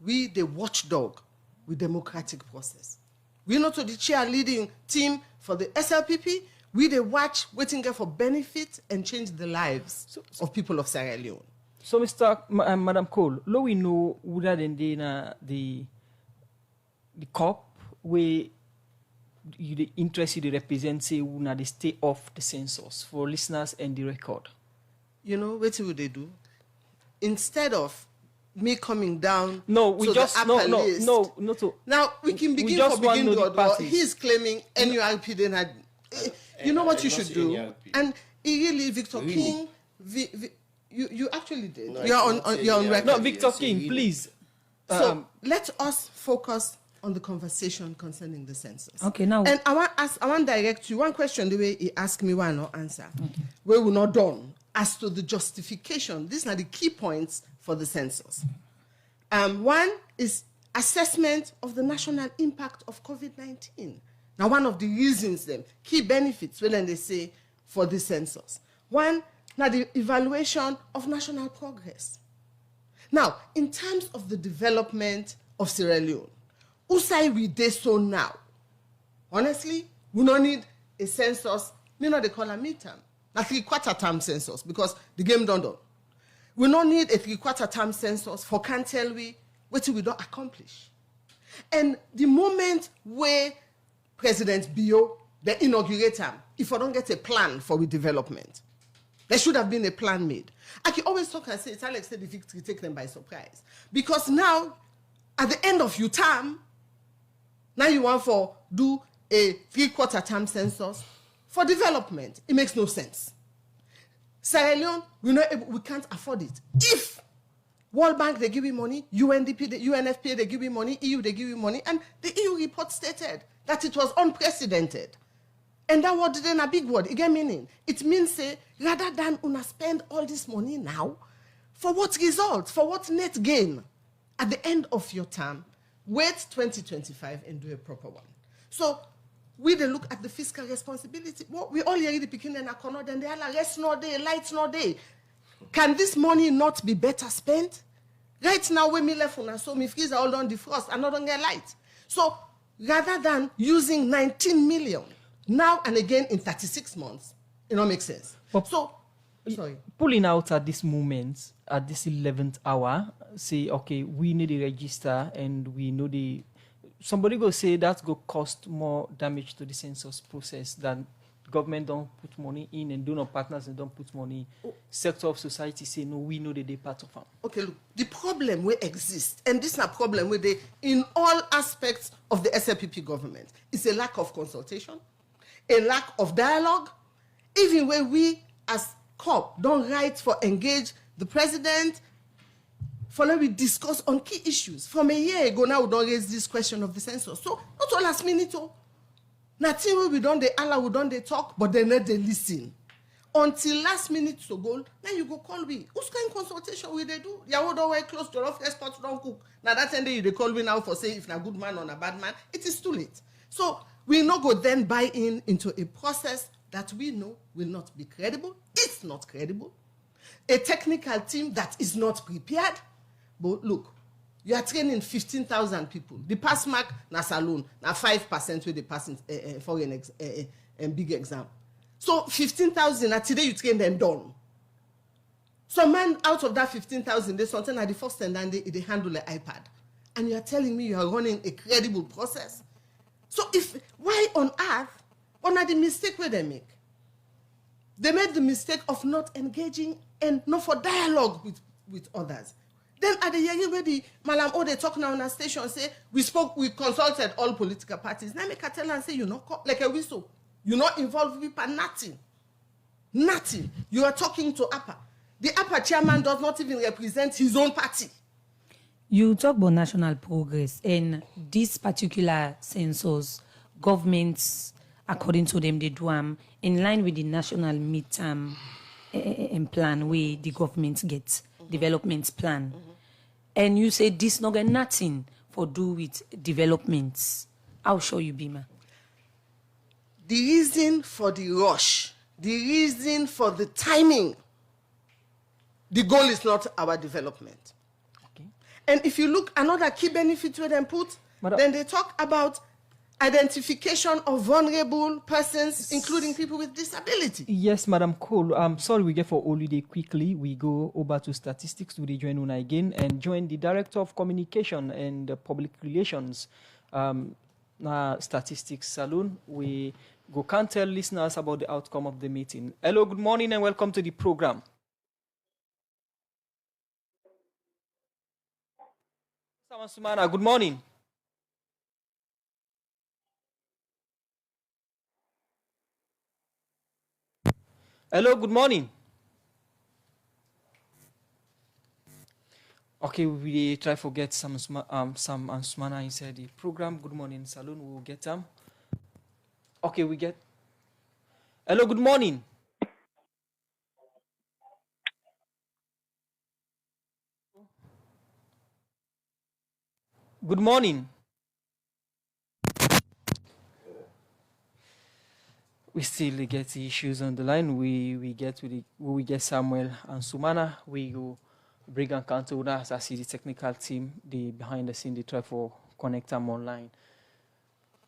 We the watchdog with democratic process. We're not to the cheerleading team for the SLPP. We the watch waiting for benefit and change the lives of people of Sierra Leone. So, Madam Cole, lo we know whether the COP where the interest you represent say they stay off the census for listeners and the record. You know what would they do? Instead of me coming down, no, we just list, no. Now we can begin for begin to he's claiming NURP then had You know what you should do? And really, Victor King, you actually did. No, you're on record. No, Victor King, please. So let us focus on the conversation concerning the census. Okay, now. And I want to direct you one question the way he asked me, why not answer. Okay. We will not done as to the justification. These are the key points for the census. One is assessment of the national impact of COVID-19. Now, one of the reasons, key benefits, when they say for the census. One, now the evaluation of national progress. Now, in terms of the development of Sierra Leone, who say we do so now? Honestly, we don't need a census. You know they call a midterm, a 3/4 term census, because the game done. We don't need a 3/4 term census for can't tell we what we don't accomplish. And the moment where President Bio, the inaugurator, if I don't get a plan for the development, there should have been a plan made. I can always talk and say, it's Alex said the victory take them by surprise. Because now, at the end of your term, now you want to do a 3/4 term census for development. It makes no sense. Sierra Leone, we can't afford it. If World Bank, they give you money, UNDP, the UNFPA, they give you money, EU, they give you money, and the EU report stated that it was unprecedented. And that word then a big word. Again, meaning it means say rather than una spend all this money now, for what result? For what net gain? At the end of your term, wait 2025 and do a proper one. So we then look at the fiscal responsibility. Well, we all hear the picking and a corner, then they are like rest no day, lights no day. Can this money not be better spent? Right now, when me left on so me freezer all on the frost, and not on get light. So rather than using 19 million now and again in 36 months, it don't make sense. But so, sorry. Pulling out at this moment, at this 11th hour, say, okay, we need a register and we know somebody go say that go cost more damage to the census process than government don't put money in and donor partners and don't put money. Sector of society say, no, we know that they're part of them. Okay, look, the problem will exist, and this is a problem with in all aspects of the SLPP government. It's a lack of consultation, a lack of dialogue, even when we as COP don't write for engage the president, for let we discuss on key issues. From a year ago now, we don't raise this question of the census. So, not all last minute, nothing we don't they allow, we don't they talk, but they let they listen. Until last minute to go, now you go call me. Who's kind of consultation will they do? You don't wear close to off export, don't cook. Now that time they call me now for say if na good man or a bad man, it is too late. So we not go then buy into a process that we know will not be credible. It's not credible. A technical team that is not prepared. But look, you are training 15,000 people. The pass mark na salon, na 5% with the passing foreign big exam. So 15,000, and today you train them done. So man, out of that 15,000, there's something at the first and then they handle the iPad. And you are telling me you are running a credible process. So why on earth, what are the mistake where they make? They made the mistake of not engaging and not for dialogue with others. Then at the hearing where the Malam they talk now on a station, say, we consulted all political parties. Now make a tell and say, you know, like a whistle. You're not involved with nothing. Nothing. You are talking to APA. The APA chairman does not even represent his own party. You talk about national progress, and this particular census, governments, according to them, they do in line with the national midterm plan where the government gets development plan. And you say this not got nothing for do with developments. I'll show you, Bima. The reason for the rush, the reason for the timing, the goal is not our development. Okay. And if you look, another key benefit where they put, then they talk about identification of vulnerable persons, including people with disability. Yes, Madam Cole. Sorry we get for holiday quickly. We go over to statistics. We join Una again and join the Director of Communication and Public Relations Statistics Saloon. We go can tell listeners about the outcome of the meeting. Hello, good morning and welcome to the program. Sumana, good morning. Hello, good morning. Okay, we try to get some Ansumana inside the program. Good morning, Saloon. We will get them. Okay, we get. Hello, good morning. Good morning. We still get the issues on the line. We get Samuel and Sumana. We go bring and counter with us. I see the technical team, the behind the scene, they try for connect them online.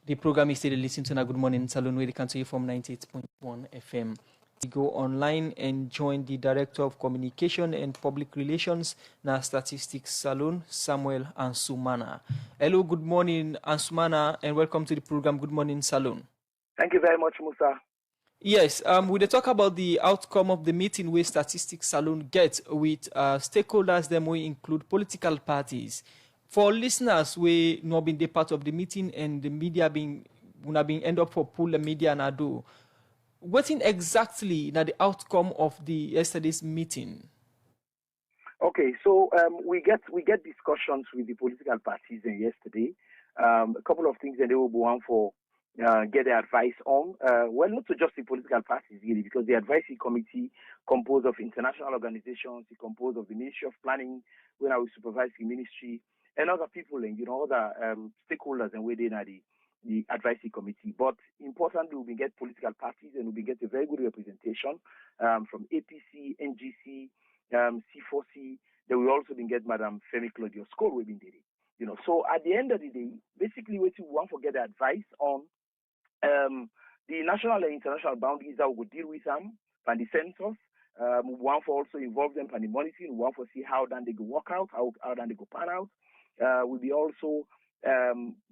The program is still listening to Good Morning Salon, where they can you from 98.1 FM. We go online and join the Director of Communication and Public Relations, na Statistics Salon, Samuel Ansumana. Hello, good morning, Ansumana, and welcome to the program Good Morning Salon. Thank you very much, Musa. Yes, we talk about the outcome of the meeting where Statistics Salon gets with stakeholders. Them we include political parties. For listeners, we not been the part of the meeting and the media being end up for pull the media and do. What in exactly now the outcome of the yesterday's meeting? Okay, so we get discussions with the political parties yesterday. A couple of things that they will go on for. Get their advice on. Well, not to just the political parties, really, because the advisory committee composed of international organizations, it composed of the Ministry of Planning, when I will supervise the ministry, and other people, and other stakeholders and within the advisory committee. But importantly, we get political parties and we get a very good representation from APC, NGC, C4C. Then we also get Madam Femi Claudio Skol, we did it. So at the end of the day, basically, what we want to get the advice on the national and international boundaries that we will deal with them and the census. We want to also involve them in the monitoring. We want to see how then they go work out, how then they go pan out. We'll be also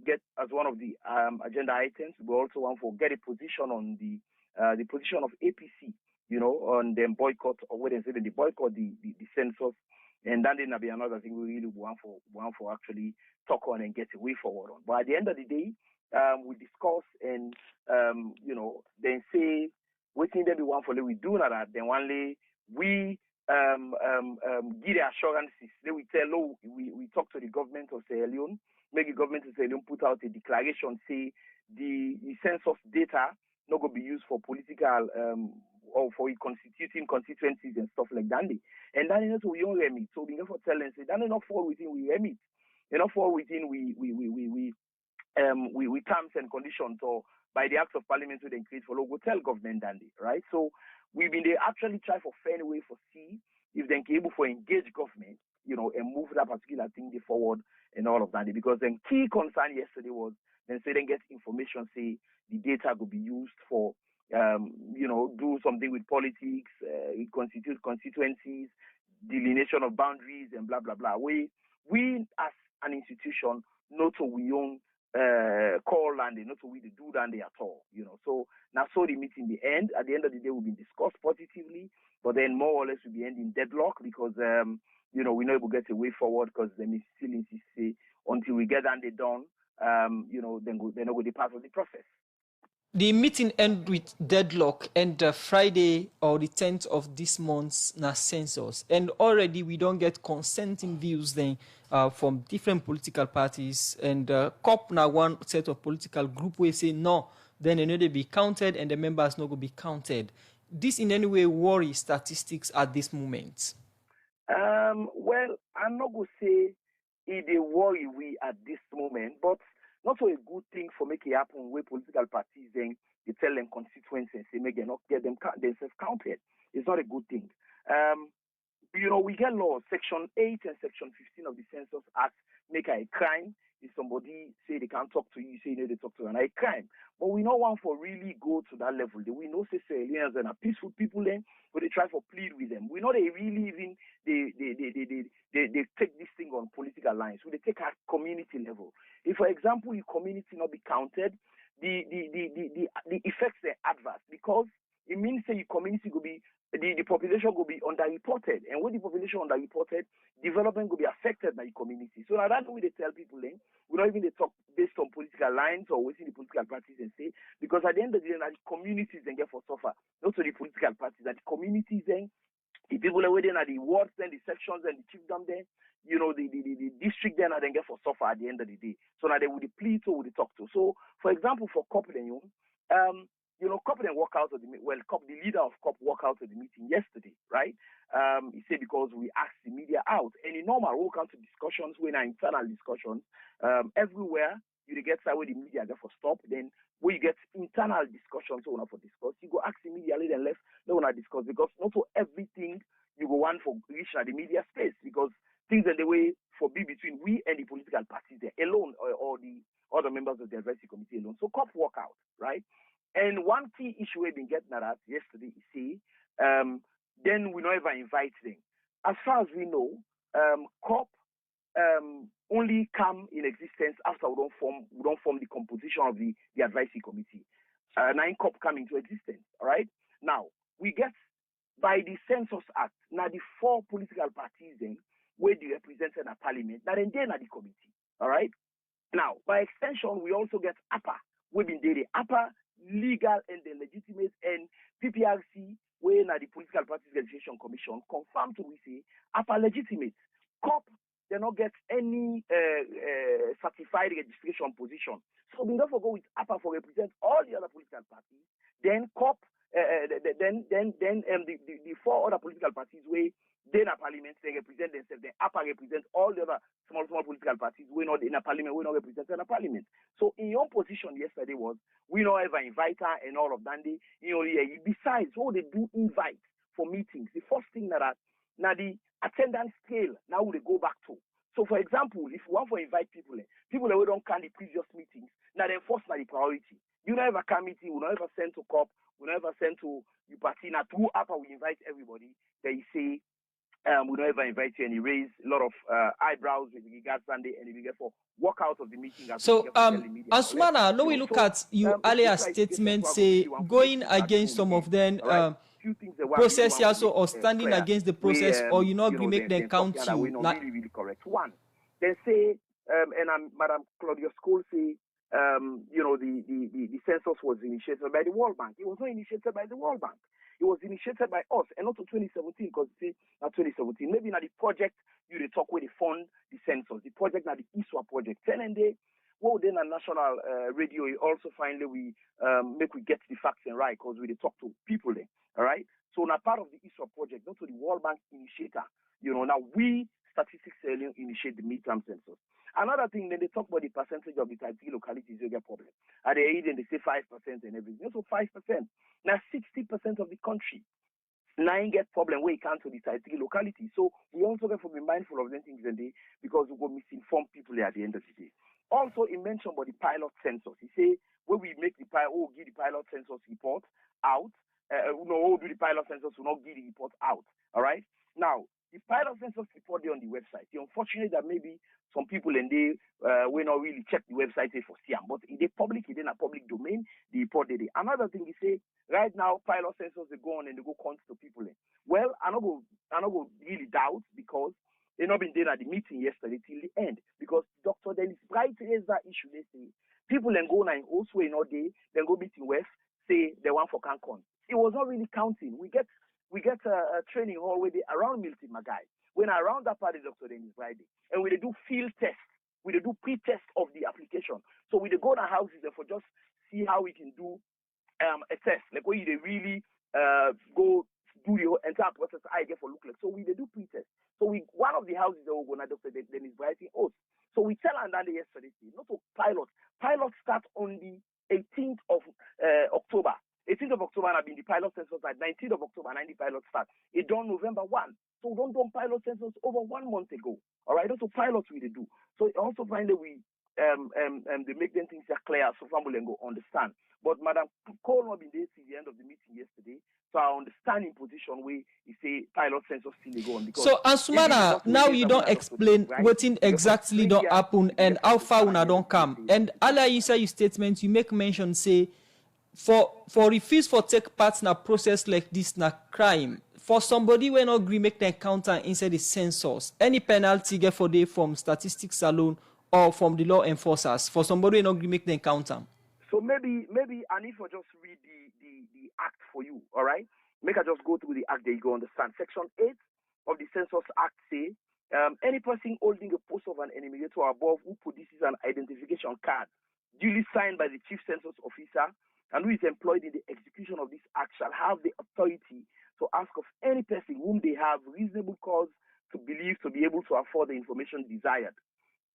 get as one of the agenda items. We also want to get a position on the position of APC, on them boycott or what they say they boycott the census. And then there'll be another thing we really want for actually talk on and get a way forward on. But at the end of the day, we discuss and then say what thing that we want for we do that. Then one day we give the assurances. Then we tell we talk to the government of Sierra Leone, make the government of Sierra Leone put out a declaration say the census data not going to be used for political or for constituting constituencies and stuff like that. And then we don't remit. So we never tell them say that not fall within we remit. They not fall within we terms and conditions or by the acts of parliament we then create for local tell government dandy, right? So we've been they actually try for fair way for see if they can able for engage government, and move that particular thing forward and all of that. Because then key concern yesterday was then say then get information say the data could be used for do something with politics, constitute constituencies, delineation of boundaries and blah blah blah. We as an institution not so we own call and not so we do that at all, So now so the meeting the end. At the end of the day will be discussed positively, but then more or less will be ending deadlock because we know we'll get a way forward because they still insist say until we get that done, then they're not going to be part of the process. The meeting end with deadlock and Friday or the 10th of this month's census. And already we don't get consenting views then from different political parties. And COP now one set of political group will say no, then they know they be counted and the members not going to be counted. This in any way worry statistics at this moment? Well, I'm not going to say it they worry we at this moment, but not so a good thing for make it happen where political parties then they tell them constituencies say make them not get themselves counted. It's not a good thing. We get laws, Section 8 and Section 15 of the Census Act make a crime. If somebody say they can't talk to you, say they talk to you, and a crime. But we don't want for really go to that level. We know say Sierra Leoneans are peaceful people then, but they try for plead with them. We know they really even they take this thing on political lines. So they take at community level. If, for example, your community not be counted, the effects are adverse because it means say your community will be the population will be underreported. And when the population underreported, development will be affected by the community. So now that's what they tell people then. We don't even talk based on political lines or within the political parties and say, because at the end of the day, the communities then get for suffer. Not so the political parties, that the communities then, the people are within at the wards, then the sections and the chiefdom there, you know, the district then then get for suffer at the end of the day. So now they would plead to, would talk to. So, for example, for COP then, you know, COP then walk out of the COP, the leader of COP walked out of the meeting yesterday, right? He said because we asked the media out. And in normal, we'll come to discussions, when are internal discussions, everywhere you get side where the media get for stop, then where you get internal discussions, so for discuss, you go ask the media later and left, they want to discuss, because not for everything you go want for reach the media space, because things are the way for be between we and the political parties there alone, or the other members of the advisory committee alone. So COP walk out, right? And one key issue we've been getting at yesterday is say, then we don't ever invite them. As far as we know, COP only come in existence after we don't form the composition of the advisory committee. 9 COP come into existence, all right? Now, we get by the Census Act, now the 4 political parties then, where they represented in parliament, now then they're the committee, all right? Now, by extension, we also get APA, we've been dating APA, legal and the legitimate, and PPRC, where now the Political Parties Registration Commission confirmed to we say APA legitimate. COP, they not get any certified registration position. So we therefore go with APA for represent all the other political parties. Then COP, the 4 other political parties where they in a parliament, they represent themselves. Then APA represents all the other small political parties. We're not in a parliament, we're not represented in a parliament. So in your position yesterday was, we don't ever invite her and all of that. You know, besides, what they do invite for meetings, the first thing that now the attendance scale, now they go back to. So for example, if we want to invite people who don't come the previous meetings, now then first now the priority. You don't ever come meeting, we don't ever send to COP, we don't ever send to you party. Now through APA we invite everybody. They say we don't ever invite you, and he raised a lot of eyebrows with regards Sunday, and he get for walk out of the meeting. So, Asumana, now we look at your earlier statement, say going against some of them process also, or standing against the process, or you not make them count you. Not really correct. One, they say, and Madam Claudia School say, you know, the census was initiated by the World Bank. It was not initiated by the World Bank. It was initiated by us, and not to 2017, because you see, not 2017. Maybe now the project you they talk where they fund the census. The project now the ISWA project. And then well then on national radio, also finally we make we get the facts and right, because we they talk to people there. All right. So now part of the ISWA project, not to the World Bank initiator. You know, now we Statistics initiate the midterm census. Another thing, then they talk about the percentage of the type 3 localities you get problem. At the age, they say 5% and everything. So 5%. Now 60% of the country, 9 get problem where you can't to the type 3 localities. So we also have to be mindful of them things and because we go misinform people at the end of the day. Also, he mentioned about the pilot census. He say when we make the give the pilot census report out. We'll do the pilot census, we'll not give the report out. All right. Now, the pilot census report there on the website. It's unfortunate that maybe some people and they will not really check the website for Siam, but in the public, in a public domain, the report they. Another thing is say right now pilot census they go on and they go count to people. Well, I don't go really doubt because they not been there at the meeting yesterday till the end because Dr. Dennis Bright raised that issue. They say people then go now also in all day, then go meeting West, say they want for Cancun. It was not really counting. We get a training hall where they around Milton Magai. When around that part is Dr. Dennis Friday. And we do field tests. We do pre-test of the application. So we go to houses and for just see how we can do a test. Like where they really go do the entire process I get for look like. So we do pre-test. So one of the houses that we're going to Dr. Dennis Brighton host. So we tell Andanda yesterday, not to pilot. Pilot start on the 18th of October. 18th of October have been the pilot census at 19th of October, 90 pilot start. It done November 1. So we don't pilot census over 1 month ago. All right, that's what pilots we do. So also find that we they make them things are clear so family and go understand. But Madam Cole not been there till the end of the meeting yesterday. So I understand in position where he say pilot census still go on. So Ansumana, now you don't explain what exactly don't happen and how far una don't come. And earlier you say your statement, you make mention say for refuse for take part in a process like this na crime. For somebody when not agree make the encounter inside the census, any penalty get for day from statistics alone or from the law enforcers for somebody when not agree make the encounter? So maybe I need to just read the act for you, all right? Make I just go through the act that you go understand. Section 8 of the Census Act say, any person holding a post of an enumerator or above who produces an identification card duly signed by the chief census officer and who is employed in the execution of this act shall have the authority to ask of any person whom they have reasonable cause to believe to be able to afford the information desired.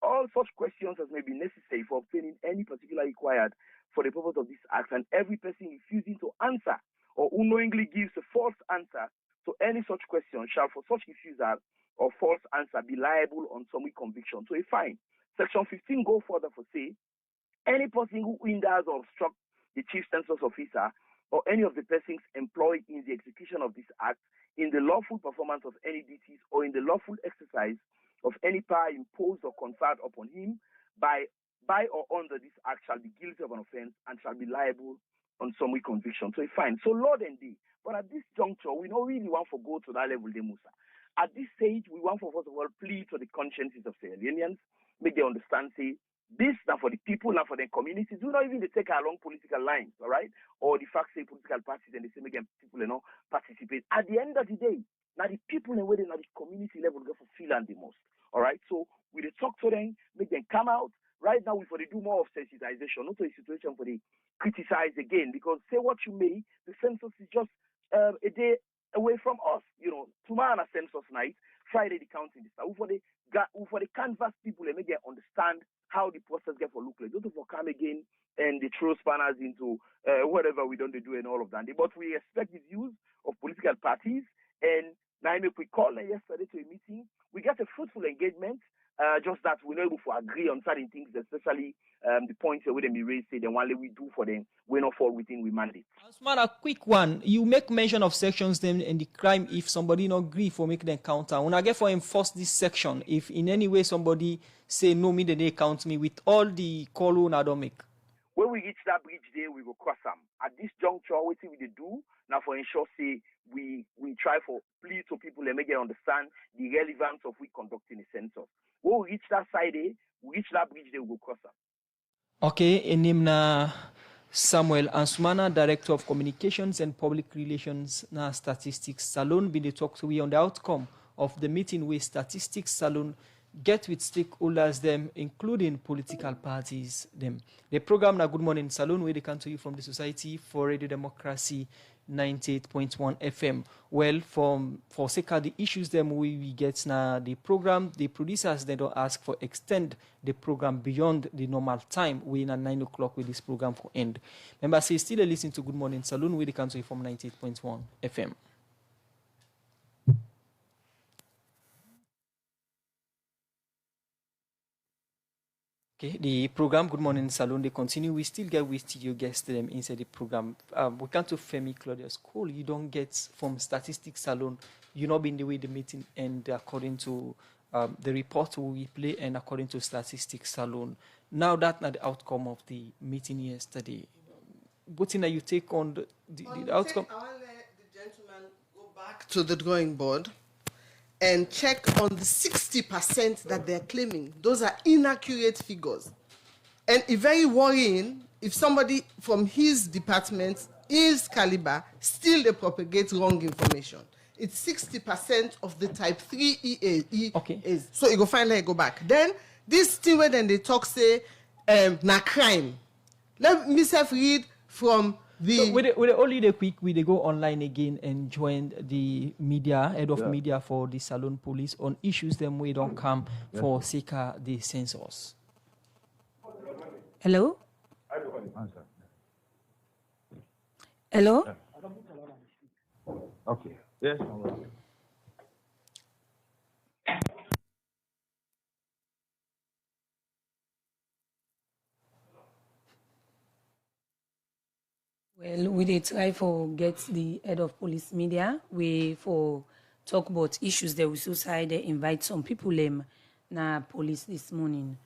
All such questions as may be necessary for obtaining any particular required for the purpose of this act, and every person refusing to answer or unknowingly gives a false answer to any such question shall for such refusal or false answer be liable on summary conviction to a fine. Section 15 go further for say, any person who hinders or obstructs the chief census officer or any of the persons employed in the execution of this act in the lawful performance of any duties or in the lawful exercise of any power imposed or conferred upon him by or under this act shall be guilty of an offense and shall be liable on summary conviction to a fine. So Lord and thee, but at this juncture, we don't really want to go to that level, de Musa. At this stage, we want for first of all plead to the consciences of Sierra Leoneans, make they understand, say, this now for the people, now for the communities, do not even take along political lines, all right? Or the fact say political parties and they say make them people participate. At the end of the day, now the people and where they now the community level go for feel and the most. All right. So we talk to them, make them come out. Right now we for they do more of sensitization, not a situation for they criticize again, because say what you may, the census is just a day away from us. Tomorrow census night, Friday the counting this. For the canvas people and make them understand how the process get for look like. Don't for come again and they throw spanners into whatever we don't do and all of that. But we expect the views of political parties, and now if we call them yesterday to a meeting, we get a fruitful engagement. Just that we're not able to agree on certain things, especially the points where they be raised, say the one we do for them, we not fall within we mandate. Asman, a quick one. You make mention of sections then in the crime if somebody not agree for make the encounter. When I get for enforce this section, if in any way somebody say no me, then they count me with all the call I don't make. When we reach that bridge there, we will cross them. At this juncture, what we do now for ensure say we try for plead to people and make them understand the relevance of we conducting the census. When we reach that side there, we reach that bridge there, we will cross them. Okay, and name na Samuel Ansumana, Director of Communications and Public Relations na Statistics Salon, been to talk to we on the outcome of the meeting with Statistics Salon get with stakeholders them, including political parties them. The program na Good Morning Salon, where they come to you from the Society for Radio Democracy 98.1 FM. Well, for sake of the issues them we get now the program, the producers they don't ask for extend the program beyond the normal time. We in at 9 o'clock with this program for end. Remember, say still listen to Good Morning Saloon where they come to you from 98.1 FM. Okay, the program Good Morning Salon, they continue. We still get with studio guests them inside the program. We can't to Femi Claudius Cole. You don't get from Statistics Salon. You not been the way the meeting and according to the report we play and according to Statistics Salon. Now that's not the outcome of the meeting yesterday. What thing that you take on the outcome? I want to let the gentleman go back to the drawing board and check on the 60% that they're claiming. Those are inaccurate figures. And it's very worrying if somebody from his department, his caliber, still they propagate wrong information. It's 60% of the type 3 EA. Okay. So you go finally go back. Then this thing where then they talk say na crime. Let me read from the so with only the quick we they go online again and join the media head of media for the Salon Police on issues them we don't come for seeker the census. Hello? Hello? Okay. Yes. Well, we did try for get the head of police media. We for talk about issues that we suicide. They invite some people na police this morning.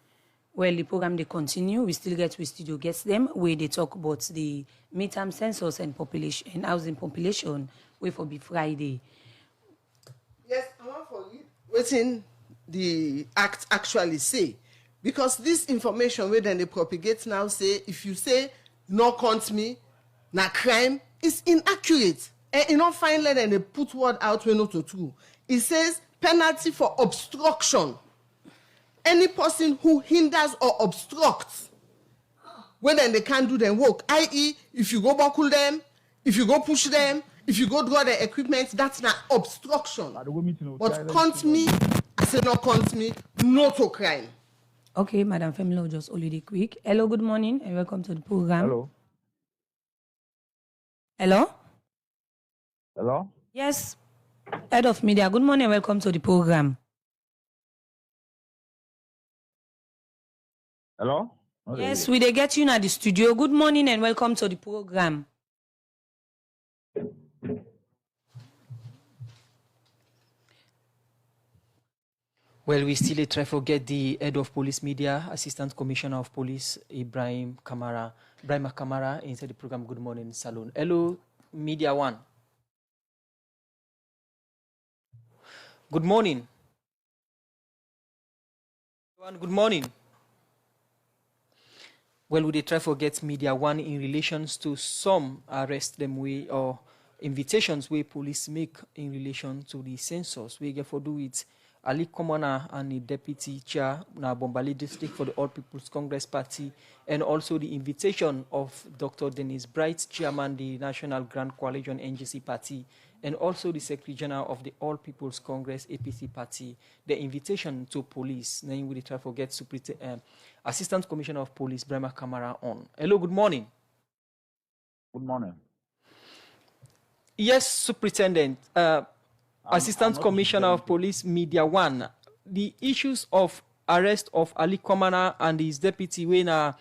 Well, the program they continue. We still get with studio guests them where they talk about the midterm census and population and housing population. We for be Friday. wetin the act actually say, because this information wey dem dey propagate now say if you say no count me na crime is inaccurate, and e no fine let dem dey put word out wey no to true. E says penalty for obstruction, any person who hinders or obstructs when dem dey can't do dem work, i.e. if you go buckle them, if you go push them, if you go draw the equipment, that's not obstruction. But count me, I say no count me, no to crime. Okay, Madam Femilo, just already quick. Hello, good morning, and welcome to the program. Hello. Hello? Hello? Yes, Head of Media, good morning, and welcome to the program. Hello? Yes, we dey get you at the studio. Good morning, and welcome to the program. Well, we still try to get the head of police media, Assistant Commissioner of Police, Ibrahim Kamara, inside the program. Good morning, Salon. Hello, Media One. Good morning. Good morning. Well, we try to get Media One in relations to some arrest them way or invitations where police make in relation to the census. We get for do it. Ali Komana and the deputy chair na Bombali district for the All People's Congress Party, and also the invitation of Dr. Dennis Bright, chairman the National Grand Coalition NGC Party, and also the Secretary General of the All People's Congress APC Party. The invitation to police. Now we try to forget Assistant Commissioner of Police Ibrahim Kamara on. Hello, good morning. Good morning. Yes, Superintendent. Assistant Commissioner of Police, Media One. The issues of arrest of Ali Komana and his deputy, when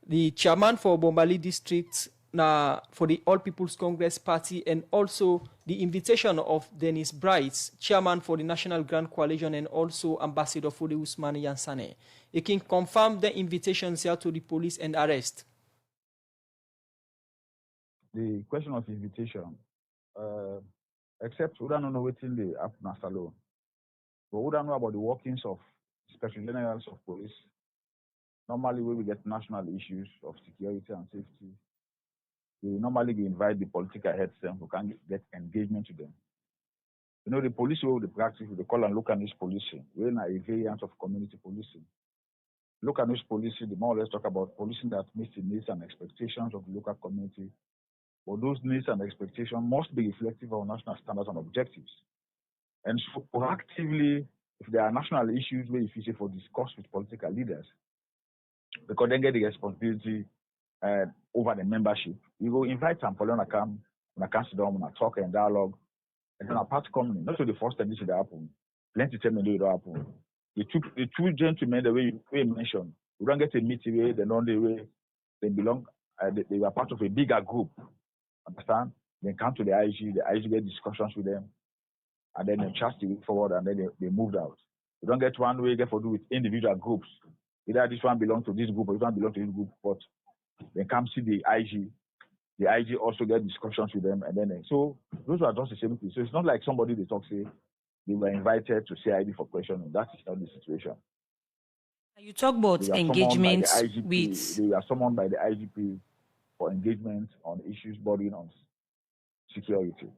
the chairman for Bombali District for the All People's Congress Party, and also the invitation of Dennis Bright, chairman for the National Grand Coalition, and also Ambassador for the Usmani Yansane. You can confirm the invitations here to the police and arrest. The question of invitation. Except we don't know what's in the happen alone. But we don't know about the workings of special generals of police. Normally, when we get national issues of security and safety, we normally invite the political heads who can get engagement to them. You know, the police will the practice, they call and local news policing. We're in a variant of community policing. Local news policing, the more or less talk about policing that meets the needs and expectations of the local community. But those needs and expectations must be reflective of national standards and objectives. And so proactively, if there are national issues where if you say for discuss with political leaders, because they get the responsibility over the membership, you go invite them for them to come, sit down, talk and dialogue, and then apart coming, not to the first time this will happen, plenty of time it will happen. The two gentlemen, the way you mentioned, we don't get a meeting where they know the way they belong, they were part of a bigger group. Understand? They come to the IG get discussions with them, and then they trust the way forward, and then they moved out. You don't get one way get for do with individual groups. Either this one belongs to this group or this one belongs to this group, but they come see the IG. The IG also get discussions with them, and then so those are just the same thing. So it's not like somebody they talk say they were invited to CID for questioning. That is not the situation. You talk about engagements with. They are summoned by the IGP for engagement on issues bordering on security.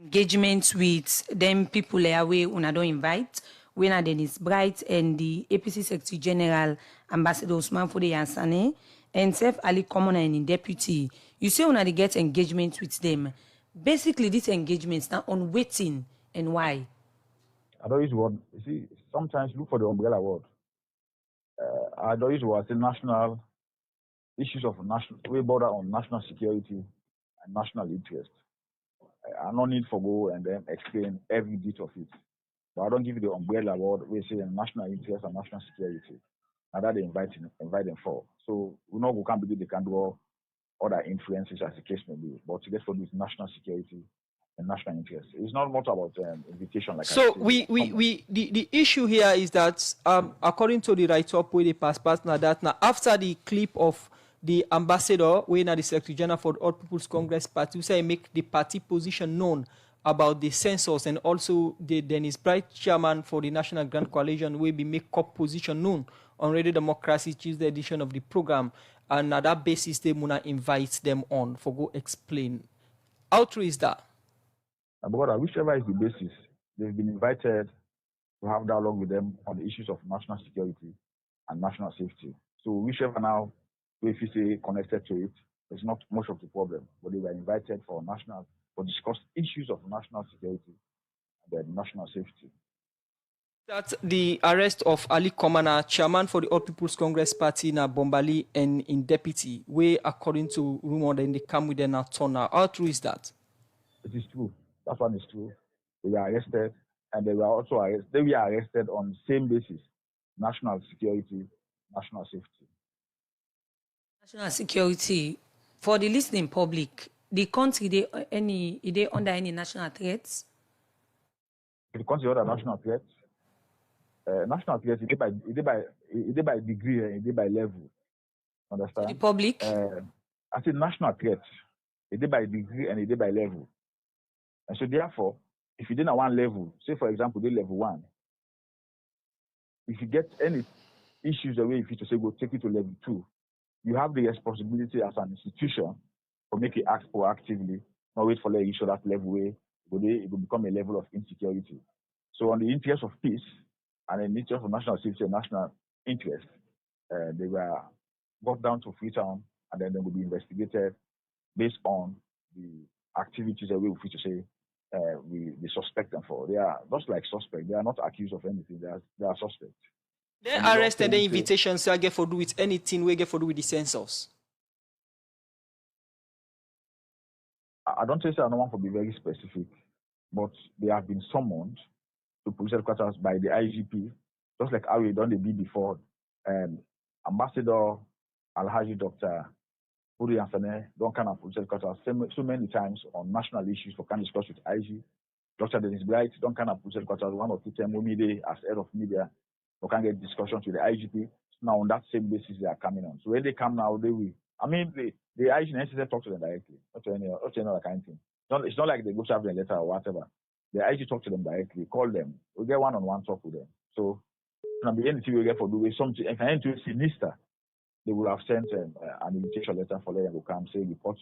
Engagements with them people away una don't invite. When are Dennis Bright and the APC Secretary General Ambassador Usman Fode Yansane and Sef Ali Komona and deputy. You say una they get engagement with them. Basically, these engagements now on waiting and why? I don't use word. You see, sometimes look for the umbrella word. I don't use word. Say national issues of national, we border on national security and national interest. I no need for go and then explain every bit of it. But I don't give you the umbrella word. We say national interest and national security. And that they invite them for. So we know we can't believe they can do other influences as the case may be. But to get for this national security and national interest, it's not much about invitation like. So the issue here is that according to the write-up where they pass now that now after the clip of the ambassador, when the Secretary General for the All People's Congress Party, say make the party position known about the census, and also the Dennis Bright, chairman for the National Grand Coalition, will be make up position known on Radio Democracy Tuesday edition of the program. And on that basis, they wanna invite them on for go explain. How true is that? But whichever is the basis, they've been invited to have dialogue with them on the issues of national security and national safety. So whichever now, if you say connected to it, it's not much of the problem. But they were invited for discuss issues of national security and national safety. That the arrest of Ali Komana, chairman for the All People's Congress Party na Bombali and in deputy, where according to rumor then they come with an attorney. How true is that? It is true. That one is true. They were arrested, and they were also arrested on the same basis: national security, national safety. National security. For the listening public, the country they under any national threats? The country under national threats. National threats, it by degree and it by level. Understand? The public? I said national threats, it by degree and it by level. And so therefore, if you didn't at one level, say for example, they level 1, if you get any issues the way if you to say go take it to level 2, you have the responsibility as an institution to make it act proactively, not wait for the issue that level where it will become a level of insecurity. So on the interest of peace and in the interest of national safety and national interest, they were brought down to Freetown, and then they will be investigated based on the activities that we will to say we suspect them for. They are just like suspects. They are not accused of anything. They are suspects. They arrested the invitations so I get for do with anything we get for do with the census. I don't say I don't want to be very specific, but they have been summoned to police headquarters by the IGP, just like how we done the be before. Ambassador Alhaji Dr. Puri Ansane don't kind of police headquarters so many times on national issues for kind of discuss with IG. Dr. Dennis Bright don't kind of police headquarters 1 or 2 times media as head of media. We can get discussions with the IGP. So now on that same basis they are coming on. So when they come now, they will. I mean, the IG necessarily talk to them directly, not to any other kind of thing. It's not like they go to have a letter or whatever. The IG talk to them directly, call them. We get one-on-one talk with them. So can be anything we get for doing something. If I into sinister, they will have sent an invitation letter for them to come say report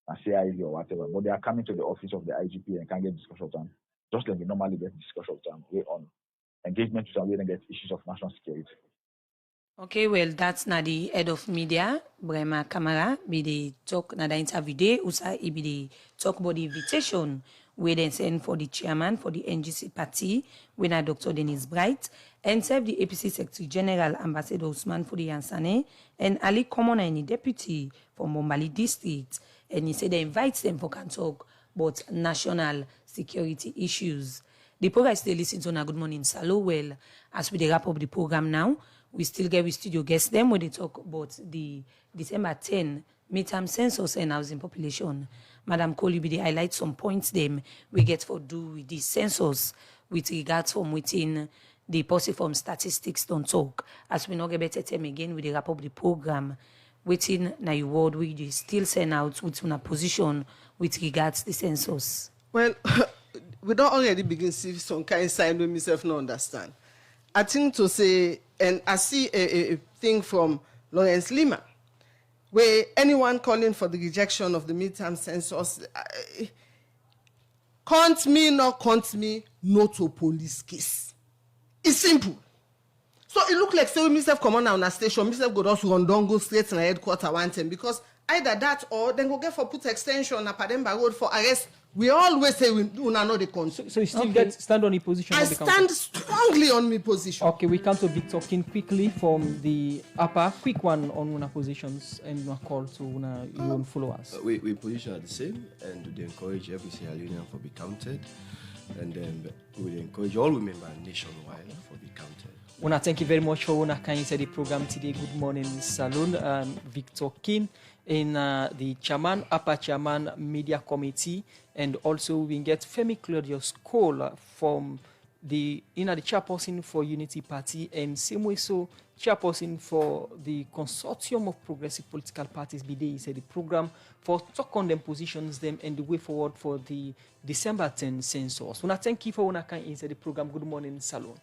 and say IG or whatever. But they are coming to the office of the IGP and can get discussion time, just like we normally get discussion time. Way on engagement to some way and get issues of national security. Okay, well, that's not the head of media, Brema Kamara, be the talk na the interview day, usa be the talk about the invitation we then send for the chairman for the NGC party, when Dr. Dennis Bright, and serve the APC Secretary General Ambassador Usman Fudi Ansane, and Ali Komona and the deputy from Bombali district, and he said they invites them for can talk about national security issues. The program is still listening to Good Morning Salo. Well, as we wrap up the program now, we still get with studio guests them when they talk about the December 10 midterm census and housing population. Madam Coley, they highlight some points them we get for do with the census with regards from within the policy from statistics don't talk. As we not get better time again, we wrap up the program within na word we still send out with una position with regards the census. Well, we don't already begin to see some kind of sign we myself not understand. I think to say, and I see a thing from Lawrence Lima, where anyone calling for the rejection of the midterm census, count me, not to police case. It's simple. So it look like say myself come on a station, myself go just run down, go straight to the headquarters one time, because either that or then go get for put extension at Pademba Road for arrest. We always say we do not know the country. So you still get stand on your position? I stand strongly on my position. Okay, we come to Victor King quickly from the upper. Quick one on una positions and una call to una your own followers. We position are the same, and we encourage every Sierra Leonean for be counted, and then we encourage all women nationwide for be counted. Una, thank you very much for una kind of the program today. Good morning, Saloon. Victor King in the chairman, upper chairman media committee, and also we get Femi Claudius Cole from the chairperson for Unity Party, and same way so chairperson for the consortium of progressive political parties. Bide said the program for talk on them positions them and the way forward for the December 10 census. When I thank you for when I can inside the program. Good morning, Salon.